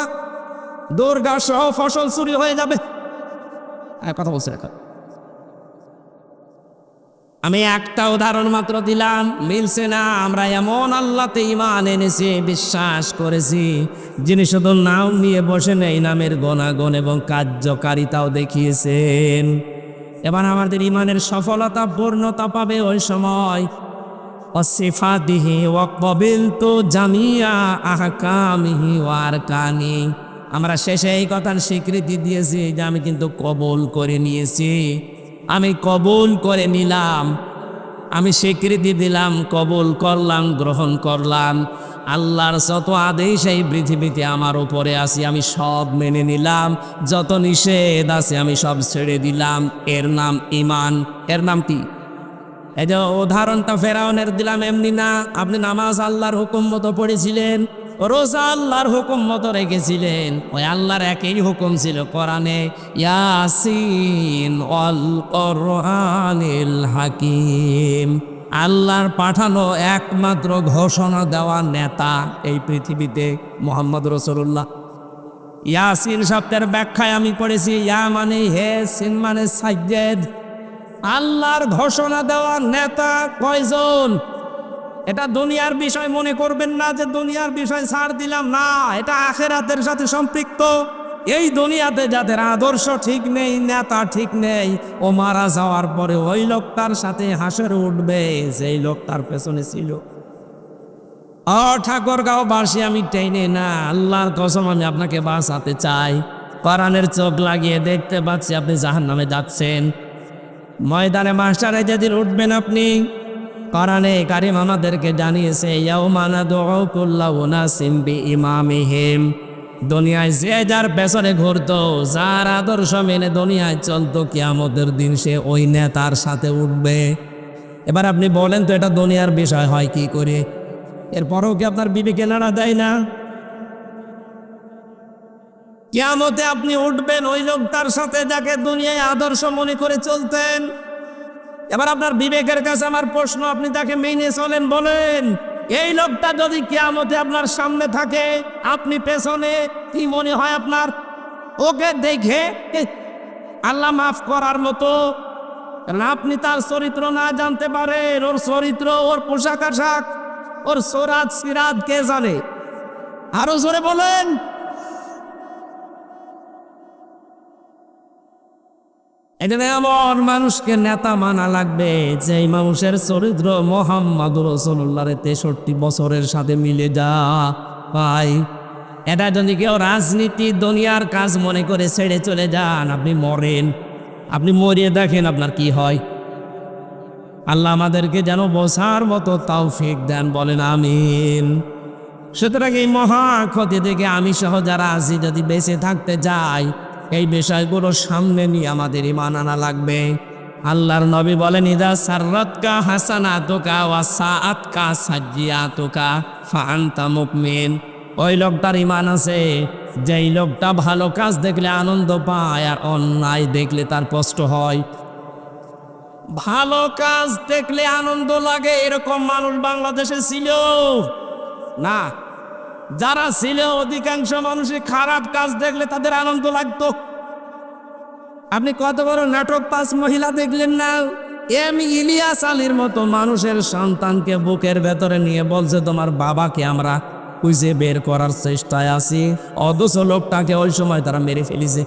দুর্গা সহ ফসল চুরি হয়ে যাবে। কথা বলছে এখন। আমি একটা উদাহরণ মাত্র দিলাম, মিলছে না? আমরা এমন আল্লাহতে ঈমান এনেছি, বিশ্বাস করেছি, যিনি শুধু নাম নিয়ে বসে নেই, নামের গুণাগুণ এবং কার্যকারিতাও দেখিয়েছেন। এবার আমাদের ঈমানের সফলতা পূর্ণতা পাবে ওই সময় অসিফাতিহি ওয়া ক্বাবিলতু জামিয়া আহকামিহি ওয়া আরকানি। আমরা শেষে এই কথার স্বীকৃতি দিয়েছি যে আমি কিন্তু কবুল করে নিয়েছি, আমি কবুল করে নিলাম, আমি স্বীকৃতি দিলাম, কবুল করলাম, গ্রহণ করলাম। আল্লাহর যত আদেশ এই পৃথিবীতে আমার উপরে আছে আমি সব মেনে নিলাম, যত নিষেধ আছে আমি সব ছেড়ে দিলাম। এর নাম ঈমান। এর নাম কি? এই যে উদাহরণটা ফেরাউনের দিলাম এমনি না। আপনি নামাজ আল্লাহর হুকুম মতো পড়েছিলেন, রোজা আল্লাহর হুকুম মতো রেখেছিলেন, ওই আল্লাহর একই হুকুম ছিল কোরআনে, ইয়াসিন ওয়াল কোরআনিল হাকিম। আল্লাহর পাঠানো একমাত্র ঘোষণা দেওয়া নেতা এই পৃথিবীতে মুহাম্মদ রাসূলুল্লাহ। ইয়াসিন শব্দের ব্যাখ্যায় আমি পড়েছি, ইয়া মানে হে, সিন মানে সাজ্জেদ। আল্লাহর ঘোষণা দেওয়ার নেতা কয়জন? এটা দুনিয়ার বিষয় মনে করবেন না যে দুনিয়ার বিষয় ছাড় দিলাম, না, এটা আখিরাতের সাথে সম্পৃক্ত। এই দুনিয়াতে যাদের আদর্শ ঠিক নেই, নেতা ঠিক নেই, ও মারা যাওয়ার পরে ওই লোকটার সাথে হাসরে উঠবে যেই লোক তার পেছনে ছিল। ঠাকুরগাঁও বাসী আমি টেনে না, আল্লাহর কসম আমি আপনাকে বাঁচাতে চাই। কোরআনের চোখ লাগিয়ে দেখতে পাচ্ছি আপনি জাহান্নামে যাচ্ছেন। ময়দানে মাস্টারে যেদিন উঠবেন আপনি, কোরআনে কারিম আমাদেরকে জানিয়েছে, ইয়াউমা নাদউ কুল্লা উনাসিম বিইমামিহিম। দুনিয়ায় যে যার পেছনে ঘুরতো, যার আদর্শ মেনে দুনিয়ায় চলতো, কিয়ামতের দিন সে ওই নেতার সাথে উঠবে। এবার আপনি বলেন তো এটা দুনিয়ার বিষয় হয় কি করে? এরপরও কি আপনার বিবেকে নাড়া দেয় না? কিয়ামতে আপনি উঠবেন ওই লোকটার সাথে যাকে দুনিয়ায় আদর্শ মনে করে চলতেন। এবার আপনার বিবেকের কাছে আমার প্রশ্ন, আপনি তাকে মেনে চলেন, বলেন এই লোকটা যদি কিয়ামতে আপনার সামনে থাকে, আপনি পেছনে, কি মনে হয় আপনার? ওকে দেখে আল্লাহ মাফ করার মতো? কারণ আপনি তার চরিত্র না জানতে পারেন, ওর চরিত্র, ওর পোশাক আশাক, ওর সোরাত সিরাত কে জানে? আরো জোরে বলেন। এখানে এমন মানুষকে নেতা মানা লাগবে যেই মানুষের চরিত্র মুহাম্মদ রাসূলুল্লাহর 63 বছরের সাথে মিলে যা ভাই। এটা যদি কেউ রাজনীতি দুনিয়ার কাজ মনে করে ছেড়ে চলে যান, আপনি মরেন। আপনি মরিয়ে দেখেন আপনার কি হয়। আল্লাহ আমাদেরকে যেন বোঝার মতো তৌফিক দেন, বলেন আমিন। সুতরাং এই মহা ক্ষতি থেকে আমি সহ যারা আছি যদি বেঁচে থাকতে যাই, এই বিষয়গুলো সামনে নিয়ে আমাদের ঈমান আনা লাগবে। আল্লাহর নবী বলেন, ইদা সাররাতকা হাসানাতুকা ওয়া সাআতকা সাজ্জিয়াতুকা ফাআনতা মুমিন। ওই লোকটার ঈমান আছে যেই লোকটা ভালো কাজ দেখলে আনন্দ পায় আর অন্যায় দেখলে তার কষ্ট হয়। ভালো কাজ দেখলে আনন্দ লাগে এরকম মানুষ বাংলাদেশে ছিল না। যারা ছিল অধিকাংশ মানুষই খারাপ কাজ দেখলে তাদের আনন্দ লাগতো। আপনি কত বড় নাটক 5 মহিলা দেখলেন না? ইলিয়াস আলীর মতো মানুষের সন্তানকে বুকের ভেতরে নিয়ে বলছে, তোমার বাবাকে আমরা খুঁজে বের করার চেষ্টায় আছি, অথচ লোকটাকে ওই সময় তারা মেরে ফেলেছে।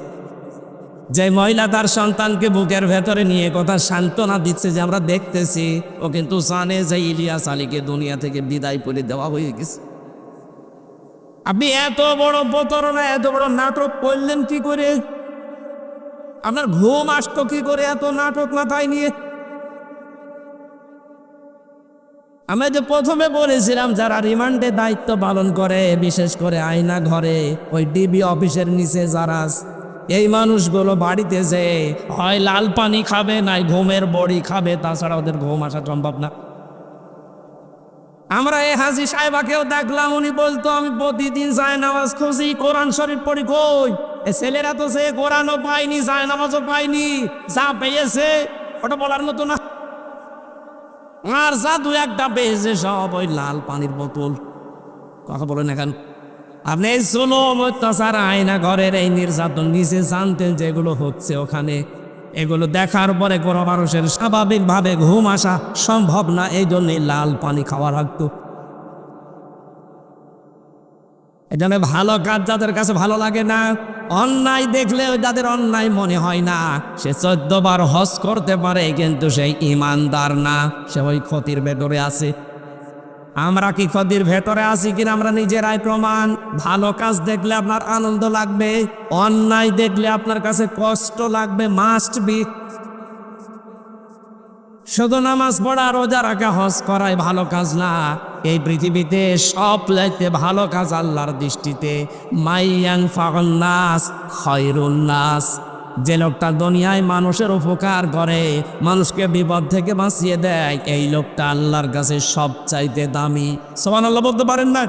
যে মহিলা তার সন্তানকে বুকের ভেতরে নিয়ে কথা সান্ত্বনা দিচ্ছে যে আমরা দেখতেছি, ও কিন্তু জানে যে ইলিয়াস আলীকে দুনিয়া থেকে বিদায় করে দেওয়া হয়ে গেছে। আপনি এত বড় প্রতারণা, এত বড় নাটক করলেন কি করে? আপনার ঘুম আসতো কি করে এত নাটক মাথায় নিয়ে? আমি যে প্রথমে বলেছিলাম, যারা রিমান্ডে দায়িত্ব পালন করে, বিশেষ করে আয়না ঘরে ওই ডিবি অফিসের নিচে যারা, এই মানুষগুলো বাড়িতে যে হয় লাল পানি খাবে, নাই ঘুমের বড়ি খাবে, তাছাড়া ওদের ঘুম আসা সম্ভব না। আমরা এই হাজি সাহেবাকেও দেখলাম, উনি বলতো আমি প্রতিদিন জায়নামাজ খুঁজি, কোরআন শরীফ পড়ি। কই এ ছেলেরা তো সে কোরআনও পায়নি, জায়নামাজও পায়নি, যা পেয়েছে ওটা বলার মতো না। আর যা দু একটা পেয়েছে সব ওই লাল পানির বোতল। কথা বলেন এখন আপনি এই জুলুম অত্যাচার আয়না ঘরের এই নির্যাতন নিচে জানতেন যেগুলো হচ্ছে ওখানে, এগুলো দেখার পরে কোনো মানুষের স্বাভাবিকভাবে ঘুম আসা সম্ভব না, এই জন্যই লাল পানি খাওয়া লাগতো। এই জন্য ভালো কাজ যাদের কাছে ভালো লাগে না, অন্যায় দেখলে যাদের অন্যায় মনে হয় না, সে 14 বার হজ করতে পারে কিন্তু সেই ইমানদার না, সে ওই ক্ষতির ভেতরে আছে। আমরা কি ক্ষতির ভেতরে আছি কিনা আমরা নিজেরাই প্রমাণ। ভালো কাজ দেখলে আপনার আনন্দ লাগবে, অন্যায় দেখলে আপনার কাছে কষ্ট লাগবে, মাস্ট বি। শুধু নামাজ পড়া, রোজা রাখা, হজ করাই ভালো কাজ না। এই পৃথিবীতে সব চাইতে ভালো কাজ আল্লাহর দৃষ্টিতে মাইয়াং ফাগন্নাস খয়রুন নাস, যে লোকটা দুনিয়ায় মানুষের উপকার করে, মানুষকে বিপদ থেকে বাঁচিয়ে দেয়, এই লোকটা আল্লাহর কাছে সব চাইতে দামি। সুবহানাল্লাহ বলতে পারেন না?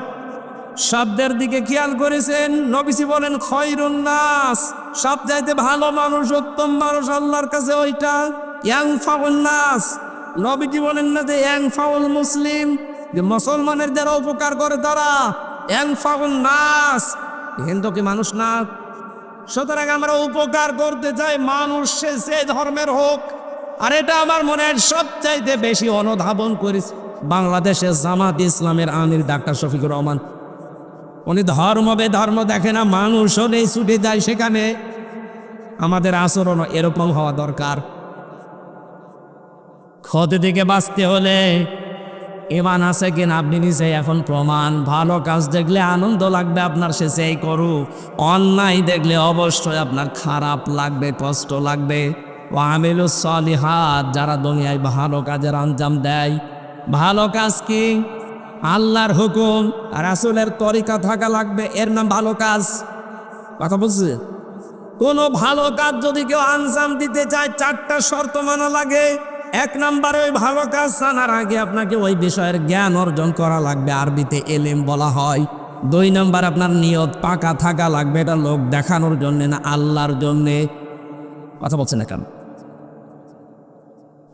শব্দের দিকে খেয়াল করেছেন? নবীজি বলেন খয়রুন নাস, সব চাইতে ভালো মানুষ, উত্তম মানুষ আল্লাহর কাছে ওইটা। ইয়ানফাউন নাস, নবীজি বলেন না যে ইয়ানফাউল মুসলিম, যে মুসলমানের যারা উপকার করে তারা। ইয়ানফাউন নাস, হিন্দু কি মানুষ না? সুতরাং আমরা উপকার করতে চাই, মানুষ সে ধর্মের হোক। আর এটা আমার মনে হয় সবচাইতে বেশি অনুধাবন করেছে বাংলাদেশের জামাত ইসলামের আমির ডাক্তার শফিকুর রহমান। উনি ধর্ম বেধর্ম দেখে না, মানুষ হলেই ছুটে যায় সেখানে। আমাদের আচরণ এরকম হওয়া দরকার। ক্ষতি থেকে বাঁচতে হলে ইমান আছে কিনা আপনি নিজে এখন প্রমাণ। ভালো কাজ দেখলে আনন্দ লাগবে আপনার, সে সেই করুক। অন্যায় দেখলে অবশ্যই আপনার খারাপ লাগবে, কষ্ট লাগবে। ও আমিলুস সলিহাত, যারা দুনিয়ায় ভালো কাজের আঞ্জাম দেয়। ভালো কাজ কি? আল্লাহর হুকুম রাসূলের তরিকা থাকা লাগবে, এর নাম ভালো কাজ। কথা বলছে? কোনো ভালো কাজ যদি কেউ আঞ্জাম দিতে চায়, 4টা শর্ত মানা লাগে। 1 নম্বরে ওই ভালো কাজ জানার আগে আপনাকে ওই বিষয়ের জ্ঞান অর্জন করা লাগবে, আরবিতে এলেম বলা হয়। 2 নম্বর আপনার নিয়ত পাকা থাকা লাগবে, এটা লোক দেখানোর জন্য না, আল্লাহর জন্যে। কথা বলছেন না কেন?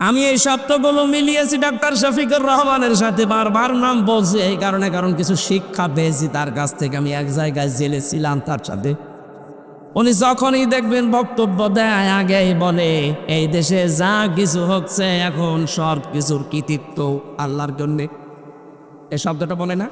আমি এই শব্দগুলো মিলিয়েছি ডাক্তার শফিকুর রহমানের সাথে, বারবার নাম বলছি এই কারণে, কারণ কিছু শিক্ষা পেয়েছি তার কাছ থেকে। আমি এক জায়গায় জেলে ছিলাম তার সাথে। উনি যখনই দেখবেন বক্তব্য দেয়, আগেই বলে এই দেশে যা কিছু হচ্ছে এখন সব কিছুর কৃতিত্ব আল্লাহর জন্যে। এই শব্দটা বলে না?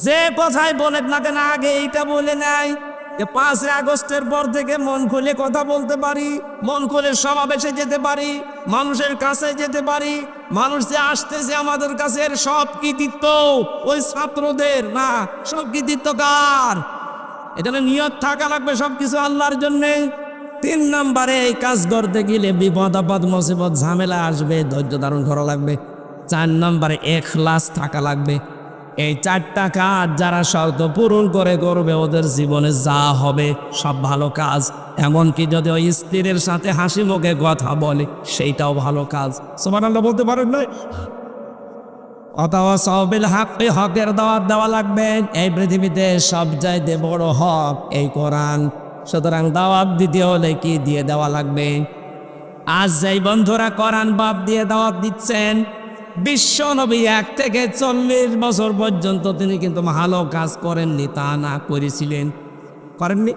যে কথাই বলেন না কেন আগে এইটা বলে নেয় যে 5 আগস্টের পর থেকে মন খুলে কথা বলতে পারি, মন খুলে সমাবেশে যেতে পারি, মানুষের কাছে যেতে পারি। মানুষ যে আসতেছে আমাদের কাছে, এর সব কৃতিত্ব ওই ছাত্রদের না, সব কৃতিত্ব কার? এটা নিয়ত থাকা লাগবে সবকিছু আল্লাহর জন্যে। 3 নম্বরে এই কাজ করতে গেলে বিপদ আপদ মুসিবত ঝামেলা আসবে, ধৈর্য ধারণ করা লাগবে। 4 নম্বরে ইখলাস থাকা লাগবে। এই 4টা কাজ যারা শর্ত পূরণ করে করবে, ওদের জীবনে যা হবে সব ভালো কাজ। এমনকি যদি ওই স্ত্রীর সাথে হাসি মুখে কথা বলে, সেইটাও ভালো কাজ। সুবহানাল্লাহ বলতে পারেন না? অথবা সবিল হাক্কি, হকের দাওয়াত দেওয়া লাগবে। এই পৃথিবীতে সবচাইতে বড় হক এই কোরআন। সুতরাং দাওয়াত দিতে হলে কি দিয়ে দেওয়া লাগবে? আজ যেই বন্ধুরা কোরআন বাপ দিয়ে দাওয়াত দিচ্ছেন, বিশ্ব নবী 1 থেকে 40 বছর পর্যন্ত তিনি কিন্তু ভালো কাজ করেননি তা না, করেছিলেন? করেননি?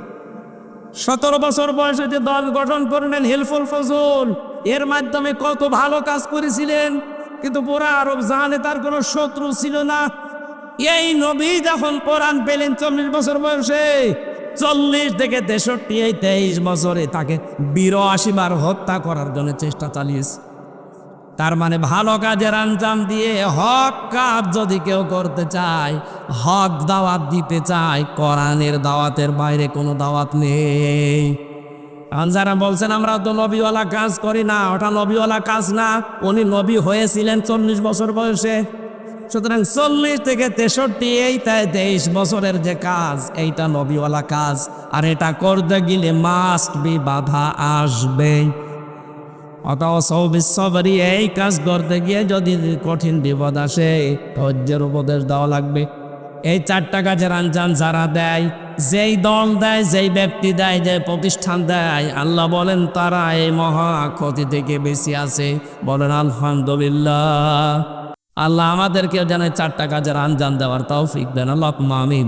17 বছর বয়সে যে দল গঠন করলেন হিলফুল ফজল, এর মাধ্যমে কত ভালো কাজ করেছিলেন। কিন্তু পুরা আরব জাহানে তার কোনো শত্রু ছিল না। এই নবী যখন কোরআন পেলেন 40 বছর বয়সে, 40 থেকে 63, এই 23 বছরে তাকে 82 বার হত্যা করার জন্য চেষ্টা চালিয়েছে। তার মানে ভালো কাজের আঞ্জাম দিয়ে হক কাজ যদি কেউ করতে চায়, হক দাওয়াত দিতে চায়, কোরআনের দাওয়াতের বাইরে কোনো দাওয়াত নেই। আর যারা বলছেন আমরা তো নবীওয়ালা কাজ করি না, ওটা নবীওয়ালা কাজ না। উনি নবী হয়েছিলেন 40 বছর বয়সে। সুতরাং 40 থেকে 63, এই 23 বছরের যে কাজ, এইটা নবীওয়ালা কাজ। আর এটা করতে গেলে মাস্ট বি, বাধা আসবে। অথবা সবরি, এই কাজ করতে গিয়ে যদি কঠিন বিপদ আসে, ধৈর্যের উপদেশ দেওয়া লাগবে। এই 4টা কাজের আঞ্জাম যারা দেয়, যেই দল দেয়, যেই ব্যক্তি দেয়, যে প্রতিষ্ঠান দেয়, আল্লাহ বলেন তারা এই মহা ক্ষতি থেকে বেশি আছে। বলেন আলহামদুলিল্লাহ। আল্লাহ আমাদেরকে যেন 4টা কাজের আঞ্জাম দেওয়ার তৌফিক দেন। আল্লাহুম্মা আমিন।